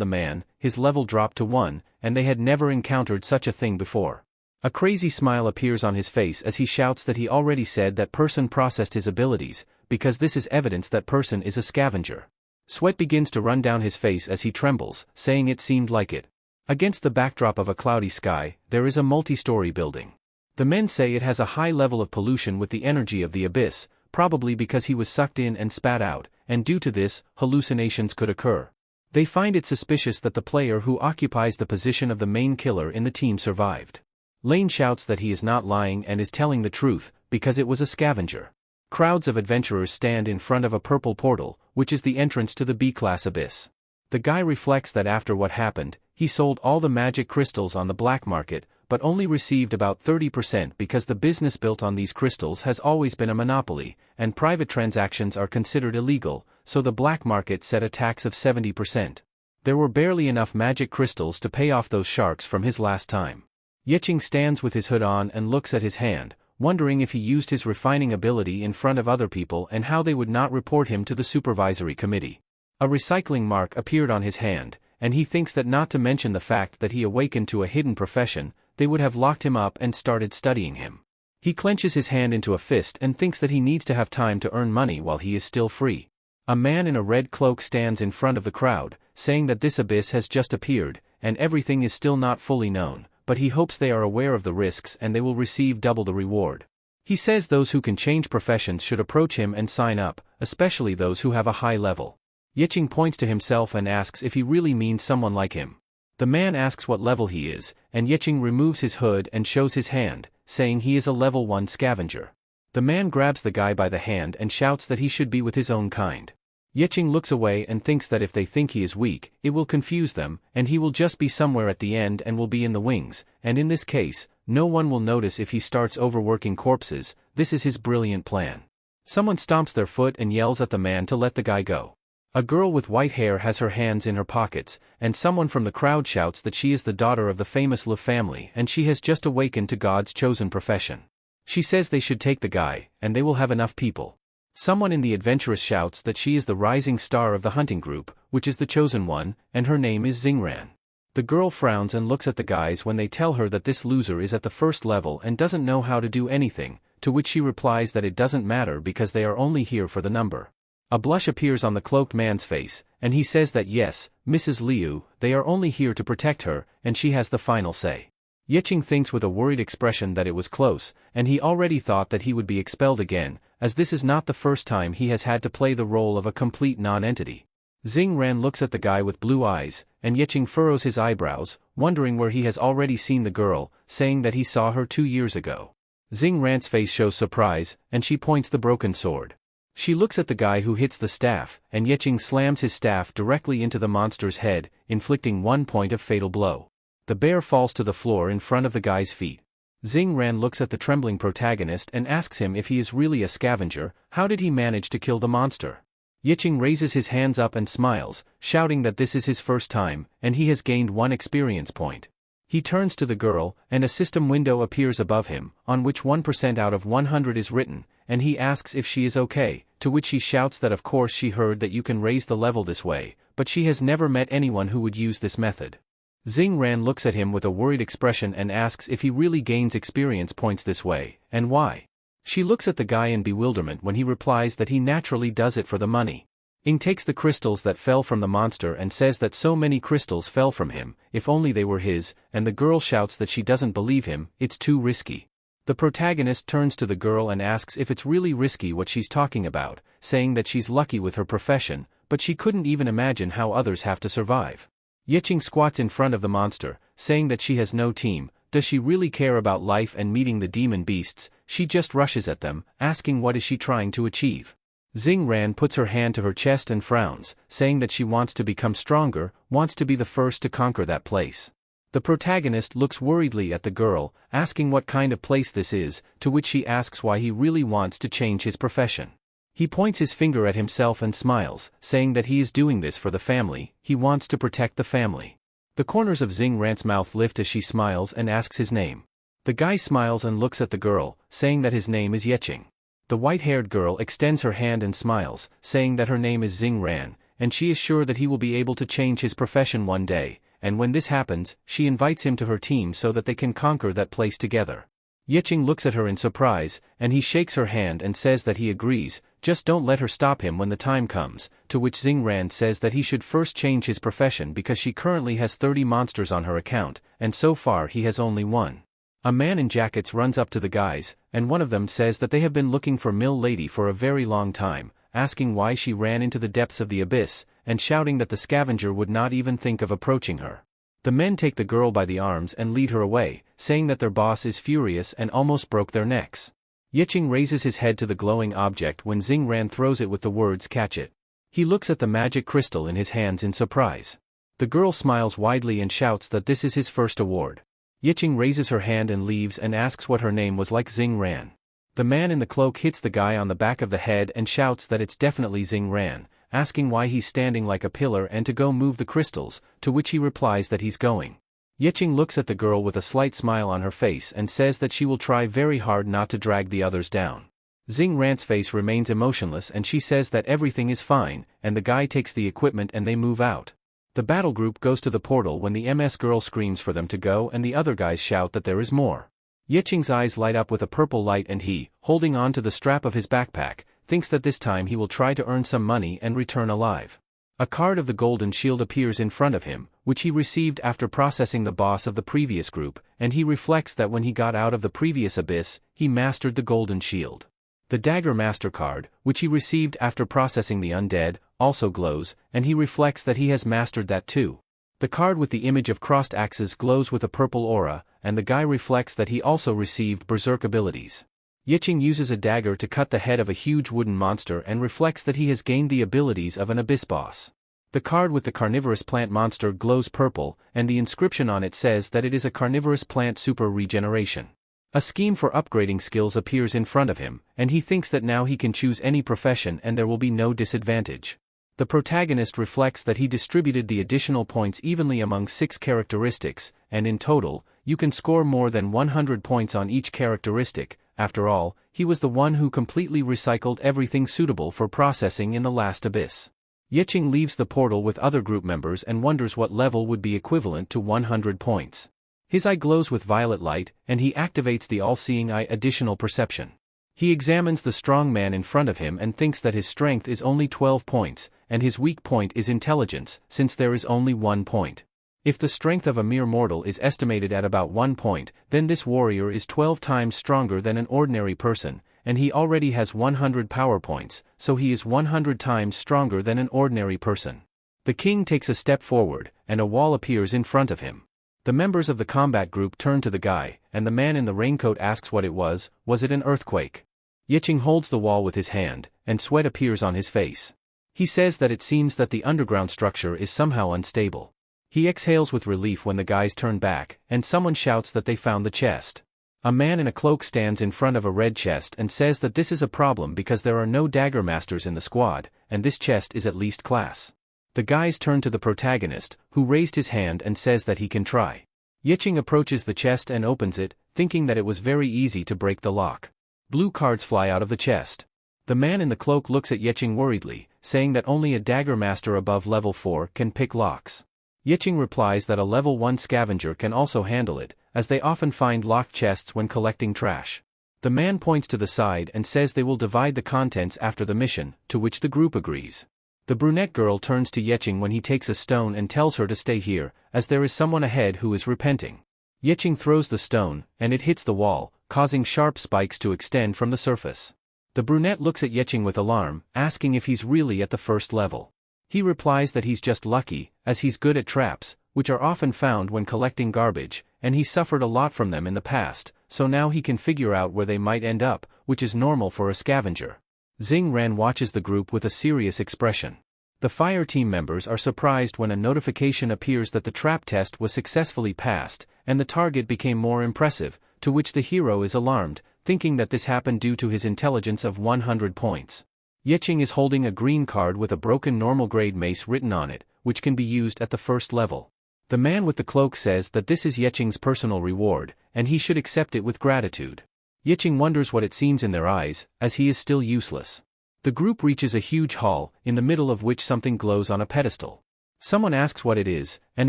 the man, his level dropped to 1, and they had never encountered such a thing before. A crazy smile appears on his face as he shouts that he already said that person processed his abilities, because this is evidence that person is a scavenger. Sweat begins to run down his face as he trembles, saying it seemed like it. Against the backdrop of a cloudy sky, there is a multi-story building. The men say it has a high level of pollution with the energy of the abyss, probably because he was sucked in and spat out, and due to this, hallucinations could occur. They find it suspicious that the player who occupies the position of the main killer in the team survived. Lane shouts that he is not lying and is telling the truth, because it was a scavenger. Crowds of adventurers stand in front of a purple portal, which is the entrance to the B-class abyss. The guy reflects that after what happened, he sold all the magic crystals on the black market, but only received about 30% because the business built on these crystals has always been a monopoly, and private transactions are considered illegal, so the black market set a tax of 70%. There were barely enough magic crystals to pay off those sharks from his last time. Yicheng stands with his hood on and looks at his hand, wondering if he used his refining ability in front of other people and how they would not report him to the supervisory committee. A recycling mark appeared on his hand, and he thinks that not to mention the fact that he awakened to a hidden profession, they would have locked him up and started studying him. He clenches his hand into a fist and thinks that he needs to have time to earn money while he is still free. A man in a red cloak stands in front of the crowd, saying that this abyss has just appeared, and everything is still not fully known, but he hopes they are aware of the risks and they will receive double the reward. He says those who can change professions should approach him and sign up, especially those who have a high level. Yicheng points to himself and asks if he really means someone like him. The man asks what level he is, and Yicheng removes his hood and shows his hand, saying he is a level 1 scavenger. The man grabs the guy by the hand and shouts that he should be with his own kind. Yicheng looks away and thinks that if they think he is weak, it will confuse them, and he will just be somewhere at the end and will be in the wings, and in this case, no one will notice if he starts overworking corpses. This is his brilliant plan. Someone stomps their foot and yells at the man to let the guy go. A girl with white hair has her hands in her pockets, and someone from the crowd shouts that she is the daughter of the famous Lu family and she has just awakened to God's chosen profession. She says they should take the guy, and they will have enough people. Someone in the adventurous shouts that she is the rising star of the hunting group, which is the chosen one, and her name is Xingran. The girl frowns and looks at the guys when they tell her that this loser is at the first level and doesn't know how to do anything, to which she replies that it doesn't matter because they are only here for the number. A blush appears on the cloaked man's face, and he says that yes, Mrs. Liu, they are only here to protect her, and she has the final say. Yicheng thinks with a worried expression that it was close, and he already thought that he would be expelled again, as this is not the first time he has had to play the role of a complete non-entity. Xing Ran looks at the guy with blue eyes, and Yicheng furrows his eyebrows, wondering where he has already seen the girl, saying that he saw her 2 years ago. Xing Ran's face shows surprise, and she points the broken sword. She looks at the guy who hits the staff, and Yicheng slams his staff directly into the monster's head, inflicting 1 point of fatal blow. The bear falls to the floor in front of the guy's feet. Xing Ran looks at the trembling protagonist and asks him if he is really a scavenger. How did he manage to kill the monster? Yicheng raises his hands up and smiles, shouting that this is his first time, and he has gained 1 experience point. He turns to the girl, and a system window appears above him, on which 1% out of 100 is written, and he asks if she is okay, to which she shouts that of course she heard that you can raise the level this way, but she has never met anyone who would use this method. Xing Ran looks at him with a worried expression and asks if he really gains experience points this way, and why. She looks at the guy in bewilderment when he replies that he naturally does it for the money. Ing takes the crystals that fell from the monster and says that so many crystals fell from him, if only they were his, and the girl shouts that she doesn't believe him, it's too risky. The protagonist turns to the girl and asks if it's really risky what she's talking about, saying that she's lucky with her profession, but she couldn't even imagine how others have to survive. Yicheng squats in front of the monster, saying that she has no team. Does she really care about life and meeting the demon beasts? She just rushes at them, asking what is she trying to achieve. Xing Ran puts her hand to her chest and frowns, saying that she wants to become stronger, wants to be the first to conquer that place. The protagonist looks worriedly at the girl, asking what kind of place this is, to which she asks why he really wants to change his profession. He points his finger at himself and smiles, saying that he is doing this for the family, he wants to protect the family. The corners of Xing Ran's mouth lift as she smiles and asks his name. The guy smiles and looks at the girl, saying that his name is Yicheng. The white-haired girl extends her hand and smiles, saying that her name is Xing Ran, and she is sure that he will be able to change his profession one day, and when this happens, she invites him to her team so that they can conquer that place together. Yicheng looks at her in surprise, and he shakes her hand and says that he agrees, just don't let her stop him when the time comes, to which Xing Ran says that he should first change his profession because she currently has 30 monsters on her account, and so far he has only 1. A man in jackets runs up to the guys, and one of them says that they have been looking for Mill Lady for a very long time, asking why she ran into the depths of the abyss, and shouting that the scavenger would not even think of approaching her. The men take the girl by the arms and lead her away, saying that their boss is furious and almost broke their necks. Yicheng raises his head to the glowing object when Xing Ran throws it with the words catch it. He looks at the magic crystal in his hands in surprise. The girl smiles widely and shouts that this is his first award. Yicheng raises her hand and leaves and asks what her name was like Xing Ran. The man in the cloak hits the guy on the back of the head and shouts that it's definitely Xing Ran, asking why he's standing like a pillar and to go move the crystals, to which he replies that he's going. Yicheng looks at the girl with a slight smile on her face and says that she will try very hard not to drag the others down. Xing Ran's face remains emotionless and she says that everything is fine, and the guy takes the equipment and they move out. The battle group goes to the portal when the MS girl screams for them to go and the other guys shout that there is more. Yicheng's eyes light up with a purple light and he, holding on to the strap of his backpack, thinks that this time he will try to earn some money and return alive. A card of the golden shield appears in front of him, which he received after processing the boss of the previous group, and he reflects that when he got out of the previous abyss, he mastered the golden shield. The dagger master card, which he received after processing the undead, also glows, and he reflects that he has mastered that too. The card with the image of crossed axes glows with a purple aura, and the guy reflects that he also received berserk abilities. Yicheng uses a dagger to cut the head of a huge wooden monster and reflects that he has gained the abilities of an abyss boss. The card with the carnivorous plant monster glows purple, and the inscription on it says that it is a carnivorous plant super regeneration. A scheme for upgrading skills appears in front of him, and he thinks that now he can choose any profession and there will be no disadvantage. The protagonist reflects that he distributed the additional points evenly among 6 characteristics, and in total, you can score more than 100 points on each characteristic. After all, he was the one who completely recycled everything suitable for processing in the last abyss. Yicheng leaves the portal with other group members and wonders what level would be equivalent to 100 points. His eye glows with violet light, and he activates the all-seeing eye additional perception. He examines the strong man in front of him and thinks that his strength is only 12 points, and his weak point is intelligence, since there is only 1 point. If the strength of a mere mortal is estimated at about 1 point, then this warrior is 12 times stronger than an ordinary person, and he already has 100 power points, so he is 100 times stronger than an ordinary person. The king takes a step forward, and a wall appears in front of him. The members of the combat group turn to the guy, and the man in the raincoat asks what it was it an earthquake? Yicheng holds the wall with his hand, and sweat appears on his face. He says that it seems that the underground structure is somehow unstable. He exhales with relief when the guys turn back, and someone shouts that they found the chest. A man in a cloak stands in front of a red chest and says that this is a problem because there are no dagger masters in the squad, and this chest is at least class. The guys turn to the protagonist, who raised his hand and says that he can try. Yicheng approaches the chest and opens it, thinking that it was very easy to break the lock. Blue cards fly out of the chest. The man in the cloak looks at Yicheng worriedly, saying that only a dagger master above level 4 can pick locks. Yicheng replies that a level 1 scavenger can also handle it, as they often find locked chests when collecting trash. The man points to the side and says they will divide the contents after the mission, to which the group agrees. The brunette girl turns to Yicheng when he takes a stone and tells her to stay here, as there is someone ahead who is repenting. Yicheng throws the stone, and it hits the wall, causing sharp spikes to extend from the surface. The brunette looks at Yicheng with alarm, asking if he's really at the first level. He replies that he's just lucky, as he's good at traps, which are often found when collecting garbage, and he suffered a lot from them in the past, so now he can figure out where they might end up, which is normal for a scavenger. Xing Ran watches the group with a serious expression. The fire team members are surprised when a notification appears that the trap test was successfully passed, and the target became more impressive, to which the hero is alarmed, thinking that this happened due to his intelligence of 100 points. Yicheng is holding a green card with a broken normal grade mace written on it, which can be used at the first level. The man with the cloak says that this is Yicheng's personal reward, and he should accept it with gratitude. Yicheng wonders what it seems in their eyes, as he is still useless. The group reaches a huge hall, in the middle of which something glows on a pedestal. Someone asks what it is, and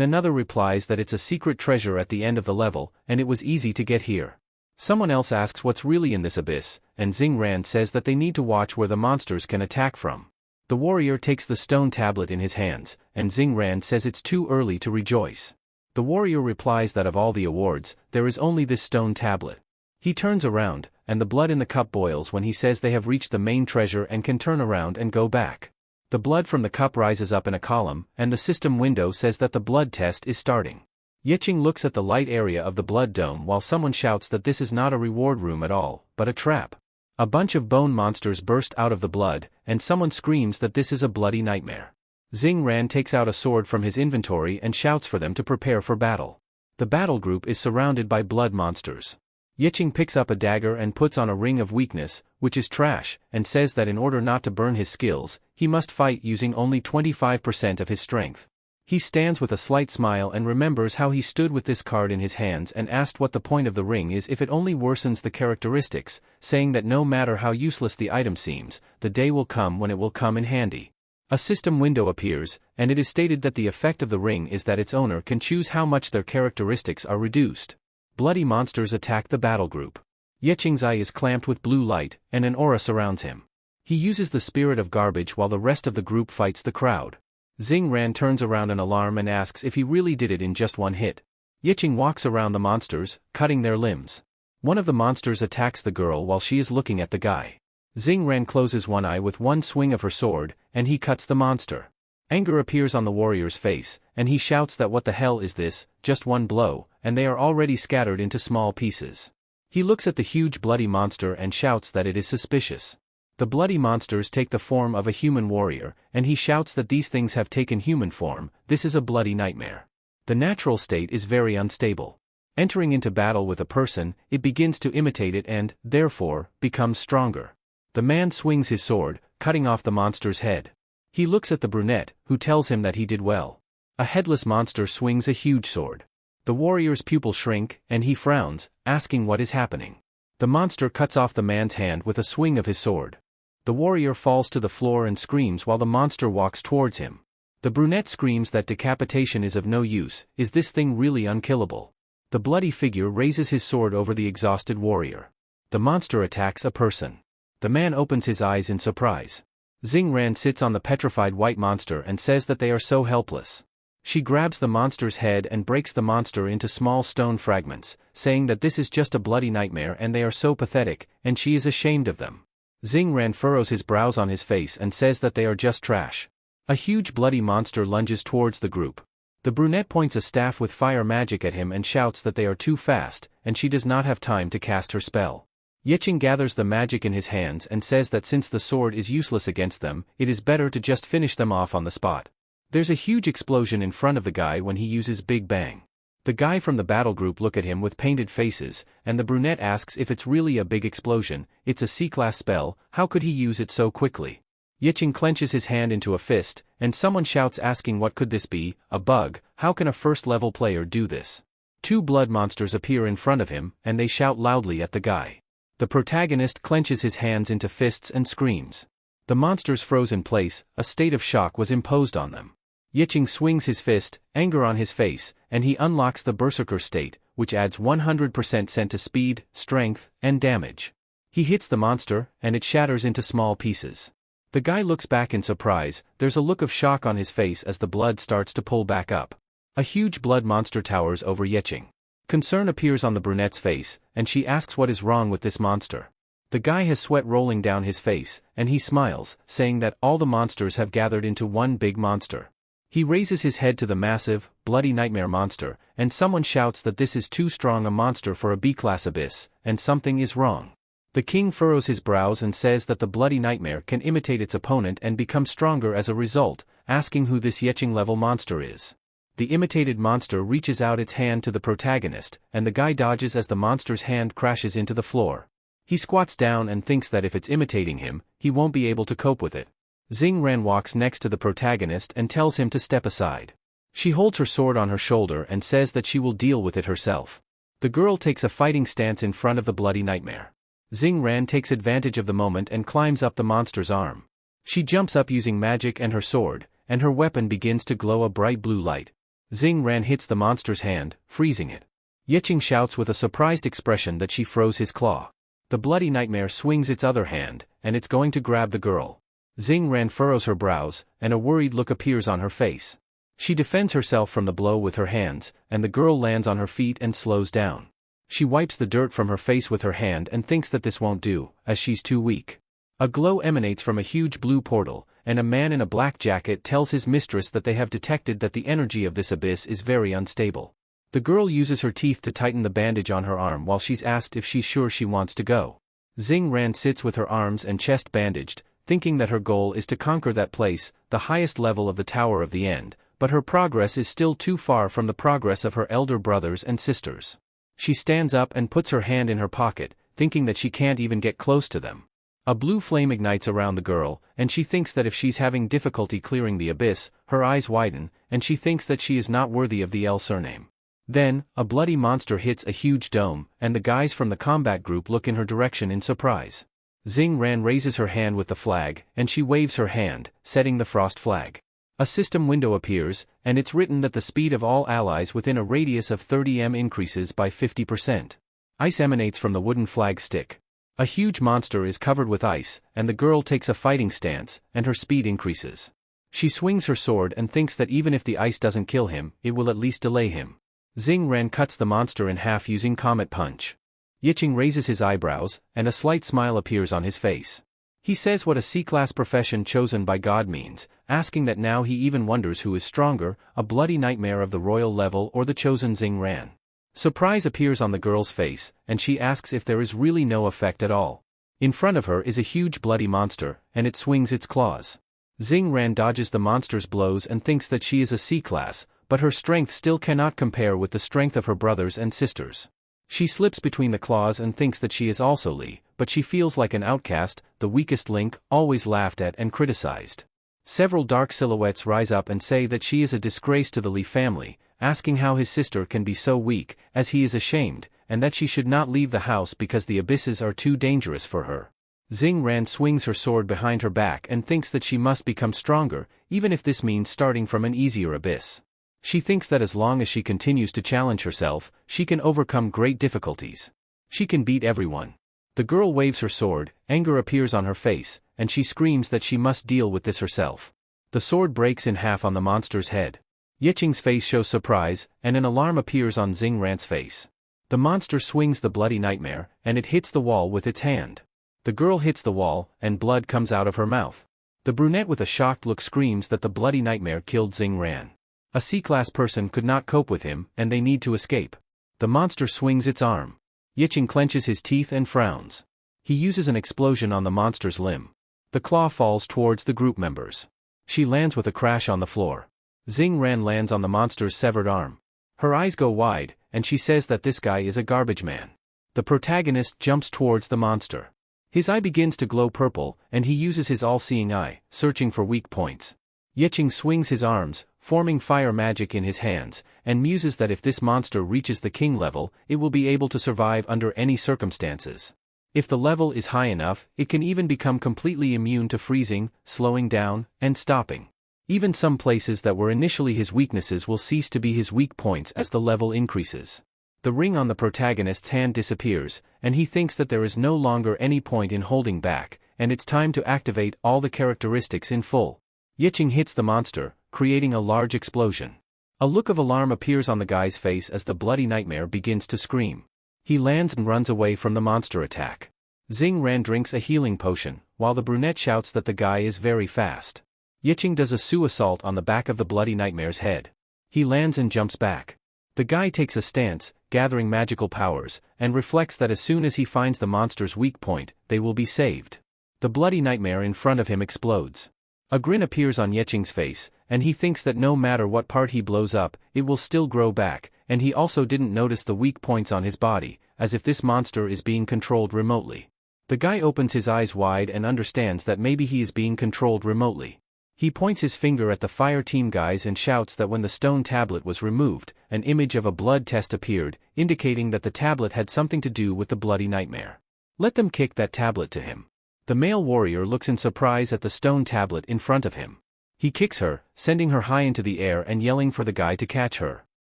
another replies that it's a secret treasure at the end of the level, and it was easy to get here. Someone else asks what's really in this abyss, and Xing Ran says that they need to watch where the monsters can attack from. The warrior takes the stone tablet in his hands, and Xing Ran says it's too early to rejoice. The warrior replies that of all the awards, there is only this stone tablet. He turns around, and the blood in the cup boils when he says they have reached the main treasure and can turn around and go back. The blood from the cup rises up in a column, and the system window says that the blood test is starting. Yicheng looks at the light area of the blood dome while someone shouts that this is not a reward room at all, but a trap. A bunch of bone monsters burst out of the blood, and someone screams that this is a bloody nightmare. Xing Ran takes out a sword from his inventory and shouts for them to prepare for battle. The battle group is surrounded by blood monsters. Yicheng picks up a dagger and puts on a ring of weakness, which is trash, and says that in order not to burn his skills, he must fight using only 25% of his strength. He stands with a slight smile and remembers how he stood with this card in his hands and asked what the point of the ring is if it only worsens the characteristics, saying that no matter how useless the item seems, the day will come when it will come in handy. A system window appears, and it is stated that the effect of the ring is that its owner can choose how much their characteristics are reduced. Bloody monsters attack the battle group. Yicheng's eye is clamped with blue light, and an aura surrounds him. He uses the spirit of garbage while the rest of the group fights the crowd. Xing Ran turns around in alarm and asks if he really did it in just one hit. Yicheng walks around the monsters, cutting their limbs. One of the monsters attacks the girl while she is looking at the guy. Xing Ran closes one eye with one swing of her sword, and he cuts the monster. Anger appears on the warrior's face, and he shouts that what the hell is this, just one blow, and they are already scattered into small pieces. He looks at the huge bloody monster and shouts that it is suspicious. The bloody monsters take the form of a human warrior, and he shouts that these things have taken human form. This is a bloody nightmare. The natural state is very unstable. Entering into battle with a person, it begins to imitate it and, therefore, becomes stronger. The man swings his sword, cutting off the monster's head. He looks at the brunette, who tells him that he did well. A headless monster swings a huge sword. The warrior's pupils shrink, and he frowns, asking what is happening. The monster cuts off the man's hand with a swing of his sword. The warrior falls to the floor and screams while the monster walks towards him. The brunette screams that decapitation is of no use. Is this thing really unkillable? The bloody figure raises his sword over the exhausted warrior. The monster attacks a person. The man opens his eyes in surprise. Xing Ran sits on the petrified white monster and says that they are so helpless. She grabs the monster's head and breaks the monster into small stone fragments, saying that this is just a bloody nightmare and they are so pathetic, and she is ashamed of them. Xing Ran furrows his brows on his face and says that they are just trash. A huge bloody monster lunges towards the group. The brunette points a staff with fire magic at him and shouts that they are too fast, and she does not have time to cast her spell. Yicheng gathers the magic in his hands and says that since the sword is useless against them, it is better to just finish them off on the spot. There's a huge explosion in front of the guy when he uses Big Bang. The guy from the battle group look at him with painted faces, and the brunette asks if it's really a big explosion. It's a C-class spell, how could he use it so quickly? Yicheng clenches his hand into a fist, and someone shouts asking what could this be, a bug, how can a first-level player do this? Two blood monsters appear in front of him, and they shout loudly at the guy. The protagonist clenches his hands into fists and screams. The monsters froze in place, a state of shock was imposed on them. Yicheng swings his fist, anger on his face, and he unlocks the Berserker state, which adds 100% sent to speed, strength, and damage. He hits the monster, and it shatters into small pieces. The guy looks back in surprise, there's a look of shock on his face as the blood starts to pull back up. A huge blood monster towers over Yicheng. Concern appears on the brunette's face, and she asks what is wrong with this monster. The guy has sweat rolling down his face, and he smiles, saying that all the monsters have gathered into one big monster. He raises his head to the massive, bloody nightmare monster, and someone shouts that this is too strong a monster for a B-class abyss, and something is wrong. The king furrows his brows and says that the bloody nightmare can imitate its opponent and become stronger as a result, asking who this Yicheng-level monster is. The imitated monster reaches out its hand to the protagonist, and the guy dodges as the monster's hand crashes into the floor. He squats down and thinks that if it's imitating him, he won't be able to cope with it. Xing Ran walks next to the protagonist and tells him to step aside. She holds her sword on her shoulder and says that she will deal with it herself. The girl takes a fighting stance in front of the bloody nightmare. Xing Ran takes advantage of the moment and climbs up the monster's arm. She jumps up using magic and her sword, and her weapon begins to glow a bright blue light. Xing Ran hits the monster's hand, freezing it. Yicheng shouts with a surprised expression that she froze his claw. The bloody nightmare swings its other hand, and it's going to grab the girl. Xing Ran furrows her brows, and a worried look appears on her face. She defends herself from the blow with her hands, and the girl lands on her feet and slows down. She wipes the dirt from her face with her hand and thinks that this won't do, as she's too weak. A glow emanates from a huge blue portal, and a man in a black jacket tells his mistress that they have detected that the energy of this abyss is very unstable. The girl uses her teeth to tighten the bandage on her arm while she's asked if she's sure she wants to go. Xing Ran sits with her arms and chest bandaged, thinking that her goal is to conquer that place, the highest level of the Tower of the End, but her progress is still too far from the progress of her elder brothers and sisters. She stands up and puts her hand in her pocket, thinking that she can't even get close to them. A blue flame ignites around the girl, and she thinks that if she's having difficulty clearing the abyss, her eyes widen, and she thinks that she is not worthy of the L surname. Then, a bloody monster hits a huge dome, and the guys from the combat group look in her direction in surprise. Xing Ran raises her hand with the flag, and she waves her hand, setting the frost flag. A system window appears, and it's written that the speed of all allies within a radius of 30 m increases by 50%. Ice emanates from the wooden flag stick. A huge monster is covered with ice, and the girl takes a fighting stance, and her speed increases. She swings her sword and thinks that even if the ice doesn't kill him, it will at least delay him. Xing Ran cuts the monster in half using Comet Punch. Yicheng raises his eyebrows, and a slight smile appears on his face. He says what a C-class profession chosen by God means, asking that now he even wonders who is stronger, a bloody nightmare of the royal level or the chosen Xing Ran. Surprise appears on the girl's face, and she asks if there is really no effect at all. In front of her is a huge bloody monster, and it swings its claws. Xing Ran dodges the monster's blows and thinks that she is a C-class, but her strength still cannot compare with the strength of her brothers and sisters. She slips between the claws and thinks that she is also Li, but she feels like an outcast, the weakest link, always laughed at and criticized. Several dark silhouettes rise up and say that she is a disgrace to the Li family, asking how his sister can be so weak, as he is ashamed, and that she should not leave the house because the abysses are too dangerous for her. Xing Ran swings her sword behind her back and thinks that she must become stronger, even if this means starting from an easier abyss. She thinks that as long as she continues to challenge herself, she can overcome great difficulties. She can beat everyone. The girl waves her sword, anger appears on her face, and she screams that she must deal with this herself. The sword breaks in half on the monster's head. Yicheng's face shows surprise, and an alarm appears on Xing Ran's face. The monster swings the bloody nightmare, and it hits the wall with its hand. The girl hits the wall, and blood comes out of her mouth. The brunette with a shocked look screams that the bloody nightmare killed Xing Ran. A C-class person could not cope with him, and they need to escape. The monster swings its arm. Yicheng clenches his teeth and frowns. He uses an explosion on the monster's limb. The claw falls towards the group members. She lands with a crash on the floor. Xing Ran lands on the monster's severed arm. Her eyes go wide, and she says that this guy is a garbage man. The protagonist jumps towards the monster. His eye begins to glow purple, and he uses his all-seeing eye, searching for weak points. Yicheng swings his arms, forming fire magic in his hands, and muses that if this monster reaches the king level, it will be able to survive under any circumstances. If the level is high enough, it can even become completely immune to freezing, slowing down, and stopping. Even some places that were initially his weaknesses will cease to be his weak points as the level increases. The ring on the protagonist's hand disappears, and he thinks that there is no longer any point in holding back, and it's time to activate all the characteristics in full. Yicheng hits the monster, creating a large explosion. A look of alarm appears on the guy's face as the bloody nightmare begins to scream. He lands and runs away from the monster attack. Xing Ran drinks a healing potion, while the brunette shouts that the guy is very fast. Yicheng does a Su assault on the back of the bloody nightmare's head. He lands and jumps back. The guy takes a stance, gathering magical powers, and reflects that as soon as he finds the monster's weak point, they will be saved. The bloody nightmare in front of him explodes. A grin appears on Yicheng's face, and he thinks that no matter what part he blows up, it will still grow back, and he also didn't notice the weak points on his body, as if this monster is being controlled remotely. The guy opens his eyes wide and understands that maybe he is being controlled remotely. He points his finger at the fire team guys and shouts that when the stone tablet was removed, an image of a blood test appeared, indicating that the tablet had something to do with the bloody nightmare. Let them kick that tablet to him. The male warrior looks in surprise at the stone tablet in front of him. He kicks her, sending her high into the air and yelling for the guy to catch her.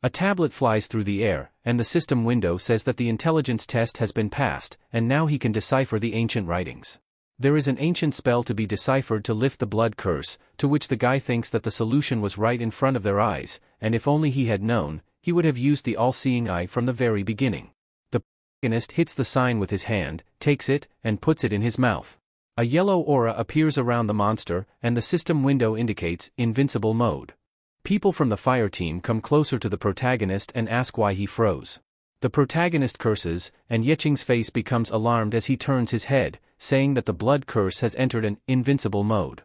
A tablet flies through the air, and the system window says that the intelligence test has been passed, and now he can decipher the ancient writings. There is an ancient spell to be deciphered to lift the blood curse, to which the guy thinks that the solution was right in front of their eyes, and if only he had known, he would have used the all-seeing eye from the very beginning. The protagonist hits the sign with his hand, takes it, and puts it in his mouth. A yellow aura appears around the monster, and the system window indicates invincible mode. People from the fire team come closer to the protagonist and ask why he froze. The protagonist curses, and Yicheng's face becomes alarmed as he turns his head, saying that the blood curse has entered an invincible mode.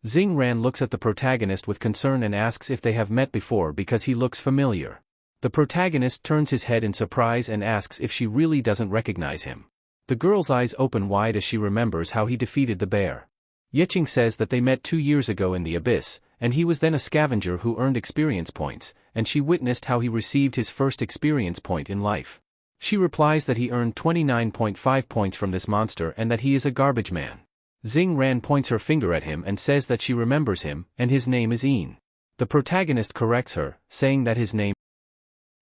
Xing Ran looks at the protagonist with concern and asks if they have met before because he looks familiar. The protagonist turns his head in surprise and asks if she really doesn't recognize him. The girl's eyes open wide as she remembers how he defeated the bear. Yicheng says that they met 2 years ago in the abyss, and he was then a scavenger who earned experience points, and she witnessed how he received his first experience point in life. She replies that he earned 29.5 points from this monster and that he is a garbage man. Xing Ran points her finger at him and says that she remembers him, and his name is Ian. The protagonist corrects her, saying that his name.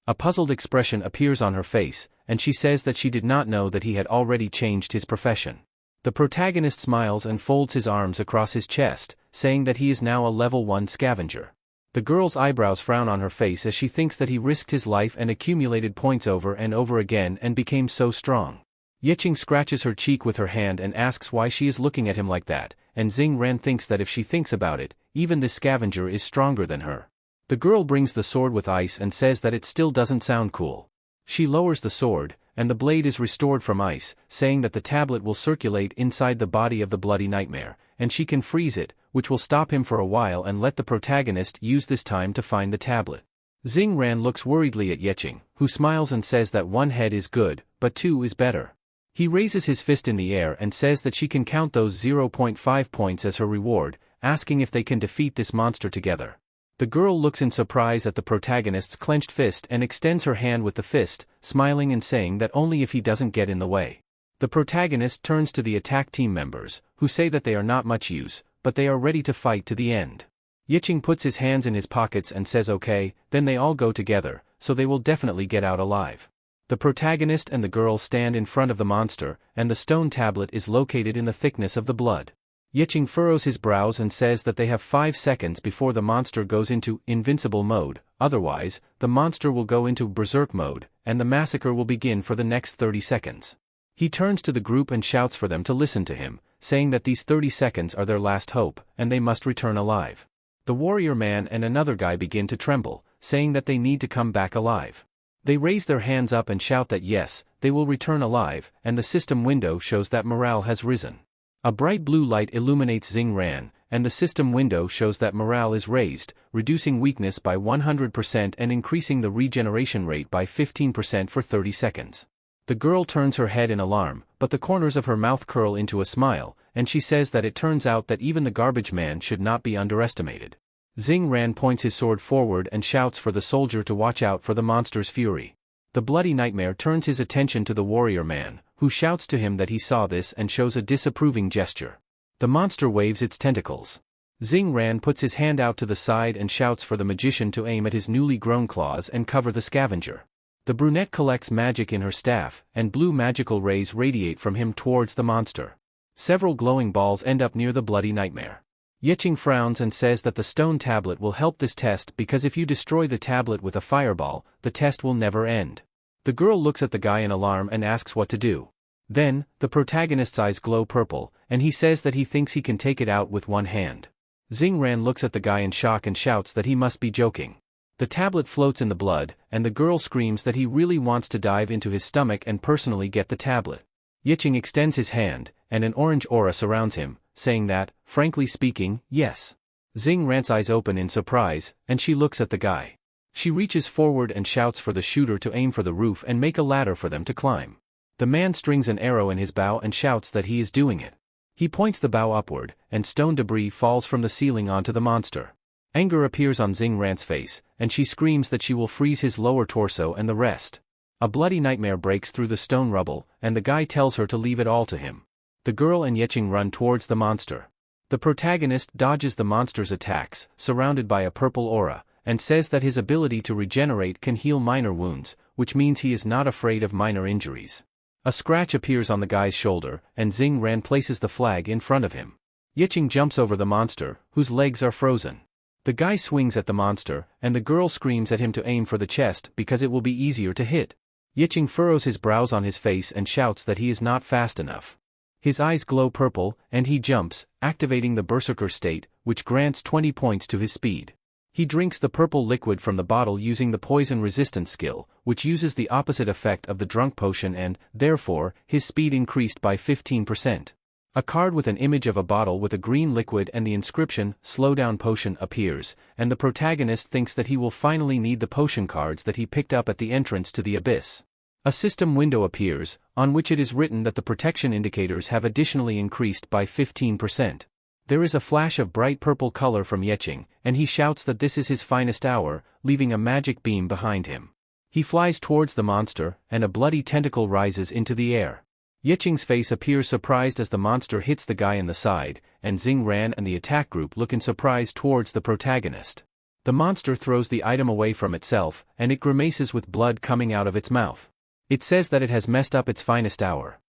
A puzzled expression appears on her face, and she says that she did not know that he had already changed his profession. The protagonist smiles and folds his arms across his chest, saying that he is now a level 1 scavenger. The girl's eyebrows frown on her face as she thinks that he risked his life and accumulated points over and over again and became so strong. Yicheng scratches her cheek with her hand and asks why she is looking at him like that, and Xing Ran thinks that if she thinks about it, even this scavenger is stronger than her. The girl brings the sword with ice and says that it still doesn't sound cool. She lowers the sword, and the blade is restored from ice, saying that the tablet will circulate inside the body of the bloody nightmare, and she can freeze it, which will stop him for a while and let the protagonist use this time to find the tablet. Xing Ran looks worriedly at Yicheng, who smiles and says that 1 head is good, but 2 is better. He raises his fist in the air and says that she can count those 0.5 points as her reward, asking if they can defeat this monster together. The girl looks in surprise at the protagonist's clenched fist and extends her hand with the fist, smiling and saying that only if he doesn't get in the way. The protagonist turns to the attack team members, who say that they are not much use, but they are ready to fight to the end. Yicheng puts his hands in his pockets and says okay, then they all go together, so they will definitely get out alive. The protagonist and the girl stand in front of the monster, and the stone tablet is located in the thickness of the blood. Yicheng furrows his brows and says that they have 5 seconds before the monster goes into invincible mode, otherwise, the monster will go into berserk mode, and the massacre will begin for the next 30 seconds. He turns to the group and shouts for them to listen to him, saying that these 30 seconds are their last hope, and they must return alive. The warrior man and another guy begin to tremble, saying that they need to come back alive. They raise their hands up and shout that yes, they will return alive, and the system window shows that morale has risen. A bright blue light illuminates Xing Ran, and the system window shows that morale is raised, reducing weakness by 100% and increasing the regeneration rate by 15% for 30 seconds. The girl turns her head in alarm, but the corners of her mouth curl into a smile, and she says that it turns out that even the garbage man should not be underestimated. Xing Ran points his sword forward and shouts for the soldier to watch out for the monster's fury. The bloody nightmare turns his attention to the warrior man, who shouts to him that he saw this and shows a disapproving gesture. The monster waves its tentacles. Xing Ran puts his hand out to the side and shouts for the magician to aim at his newly grown claws and cover the scavenger. The brunette collects magic in her staff, and blue magical rays radiate from him towards the monster. Several glowing balls end up near the bloody nightmare. Yiqing frowns and says that the stone tablet will help this test because if you destroy the tablet with a fireball, the test will never end. The girl looks at the guy in alarm and asks what to do. Then, the protagonist's eyes glow purple, and he says that he thinks he can take it out with one hand. Xing Ran looks at the guy in shock and shouts that he must be joking. The tablet floats in the blood, and the girl screams that he really wants to dive into his stomach and personally get the tablet. Yiqing extends his hand, and an orange aura surrounds him, saying that, frankly speaking, yes. Xing Ran's eyes open in surprise, and she looks at the guy. She reaches forward and shouts for the shooter to aim for the roof and make a ladder for them to climb. The man strings an arrow in his bow and shouts that he is doing it. He points the bow upward, and stone debris falls from the ceiling onto the monster. Anger appears on Xing Ran's face, and she screams that she will freeze his lower torso and the rest. A bloody nightmare breaks through the stone rubble, and the guy tells her to leave it all to him. The girl and Yiqing run towards the monster. The protagonist dodges the monster's attacks, surrounded by a purple aura, and says that his ability to regenerate can heal minor wounds, which means he is not afraid of minor injuries. A scratch appears on the guy's shoulder, and Xing Ran places the flag in front of him. Yiqing jumps over the monster, whose legs are frozen. The guy swings at the monster, and the girl screams at him to aim for the chest because it will be easier to hit. Yiqing furrows his brows on his face and shouts that he is not fast enough. His eyes glow purple, and he jumps, activating the berserker state, which grants 20 points to his speed. He drinks the purple liquid from the bottle using the poison resistance skill, which uses the opposite effect of the drunk potion and, therefore, his speed increased by 15%. A card with an image of a bottle with a green liquid and the inscription, Slow Down Potion, appears, and the protagonist thinks that he will finally need the potion cards that he picked up at the entrance to the abyss. A system window appears, on which it is written that the protection indicators have additionally increased by 15%. There is a flash of bright purple color from Yiqing, and he shouts that this is his finest hour, leaving a magic beam behind him. He flies towards the monster, and a bloody tentacle rises into the air. Yiqing's face appears surprised as the monster hits the guy in the side, and Xing Ran and the attack group look in surprise towards the protagonist. The monster throws the item away from itself, and it grimaces with blood coming out of its mouth. It says that it has messed up its finest hour.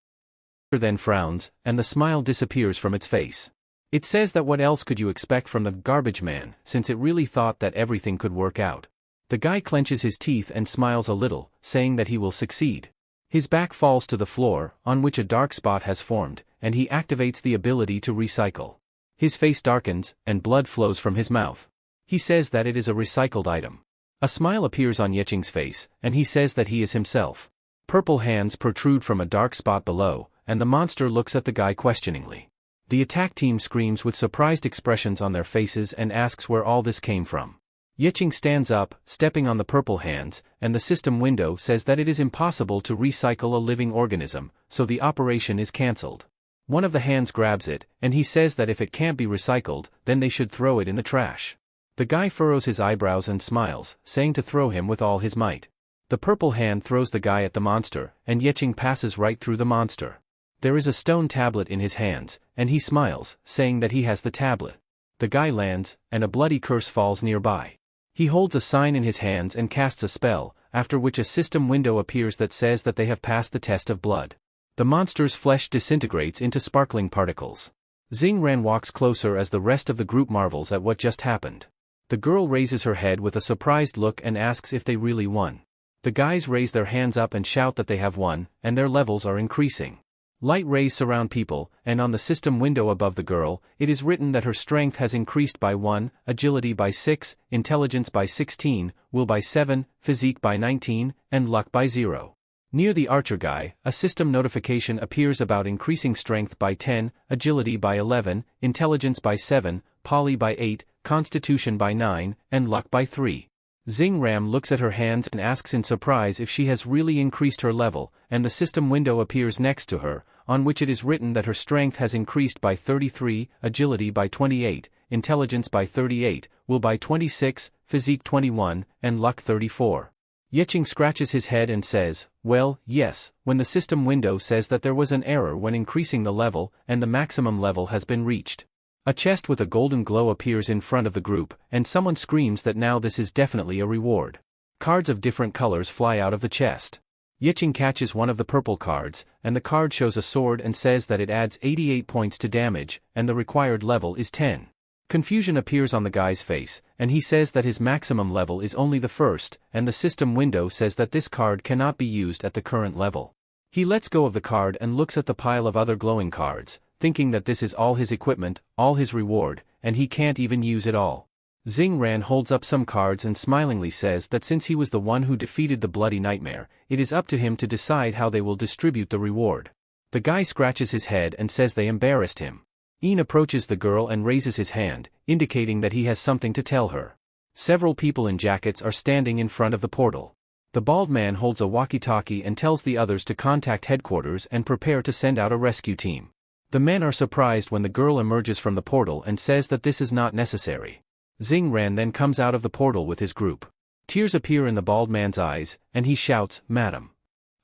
It then frowns, and the smile disappears from its face. It says that what else could you expect from the garbage man, since it really thought that everything could work out. The guy clenches his teeth and smiles a little, saying that he will succeed. His back falls to the floor, on which a dark spot has formed, and he activates the ability to recycle. His face darkens, and blood flows from his mouth. He says that it is a recycled item. A smile appears on Yiqing's face, and he says that he is himself. Purple hands protrude from a dark spot below, and the monster looks at the guy questioningly. The attack team screams with surprised expressions on their faces and asks where all this came from. Yiqing stands up, stepping on the purple hands, and the system window says that it is impossible to recycle a living organism, so the operation is cancelled. One of the hands grabs it, and he says that if it can't be recycled, then they should throw it in the trash. The guy furrows his eyebrows and smiles, saying to throw him with all his might. The purple hand throws the guy at the monster, and Yiqing passes right through the monster. There is a stone tablet in his hands, and he smiles, saying that he has the tablet. The guy lands, and a bloody curse falls nearby. He holds a sign in his hands and casts a spell, after which a system window appears that says that they have passed the test of blood. The monster's flesh disintegrates into sparkling particles. Xing Ran walks closer as the rest of the group marvels at what just happened. The girl raises her head with a surprised look and asks if they really won. The guys raise their hands up and shout that they have won, and their levels are increasing. Light rays surround people, and on the system window above the girl, it is written that her strength has increased by 1, agility by 6, intelligence by 16, will by 7, physique by 19, and luck by 0. Near the archer guy, a system notification appears about increasing strength by 10, agility by 11, intelligence by 7, poly by 8, constitution by 9, and luck by 3. Xing Ram looks at her hands and asks in surprise if she has really increased her level, and the system window appears next to her, on which it is written that her strength has increased by 33, agility by 28, intelligence by 38, will by 26, physique 21, and luck 34. Yicheng scratches his head and says, well, yes, when the system window says that there was an error when increasing the level, and the maximum level has been reached. A chest with a golden glow appears in front of the group, and someone screams that now this is definitely a reward. Cards of different colors fly out of the chest. Yicheng catches one of the purple cards, and the card shows a sword and says that it adds 88 points to damage, and the required level is 10. Confusion appears on the guy's face, and he says that his maximum level is only the first, and the system window says that this card cannot be used at the current level. He lets go of the card and looks at the pile of other glowing cards, thinking that this is all his equipment, all his reward, and he can't even use it all. Xing Ran holds up some cards and smilingly says that since he was the one who defeated the bloody nightmare, it is up to him to decide how they will distribute the reward. The guy scratches his head and says they embarrassed him. Ian approaches the girl and raises his hand, indicating that he has something to tell her. Several people in jackets are standing in front of the portal. The bald man holds a walkie-talkie and tells the others to contact headquarters and prepare to send out a rescue team. The men are surprised when the girl emerges from the portal and says that this is not necessary. Xing Ran then comes out of the portal with his group. Tears appear in the bald man's eyes, and he shouts, "Madam."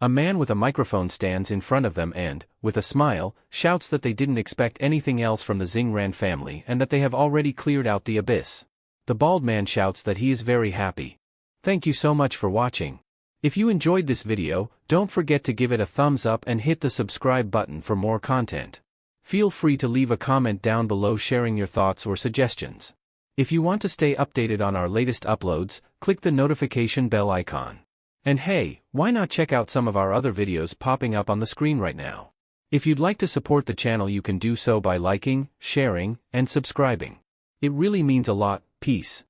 A man with a microphone stands in front of them and, with a smile, shouts that they didn't expect anything else from the Xing Ran family and that they have already cleared out the abyss. The bald man shouts that he is very happy. Thank you so much for watching. If you enjoyed this video, don't forget to give it a thumbs up and hit the subscribe button for more content. Feel free to leave a comment down below sharing your thoughts or suggestions. If you want to stay updated on our latest uploads, click the notification bell icon. And hey, why not check out some of our other videos popping up on the screen right now? If you'd like to support the channel, you can do so by liking, sharing, and subscribing. It really means a lot. Peace.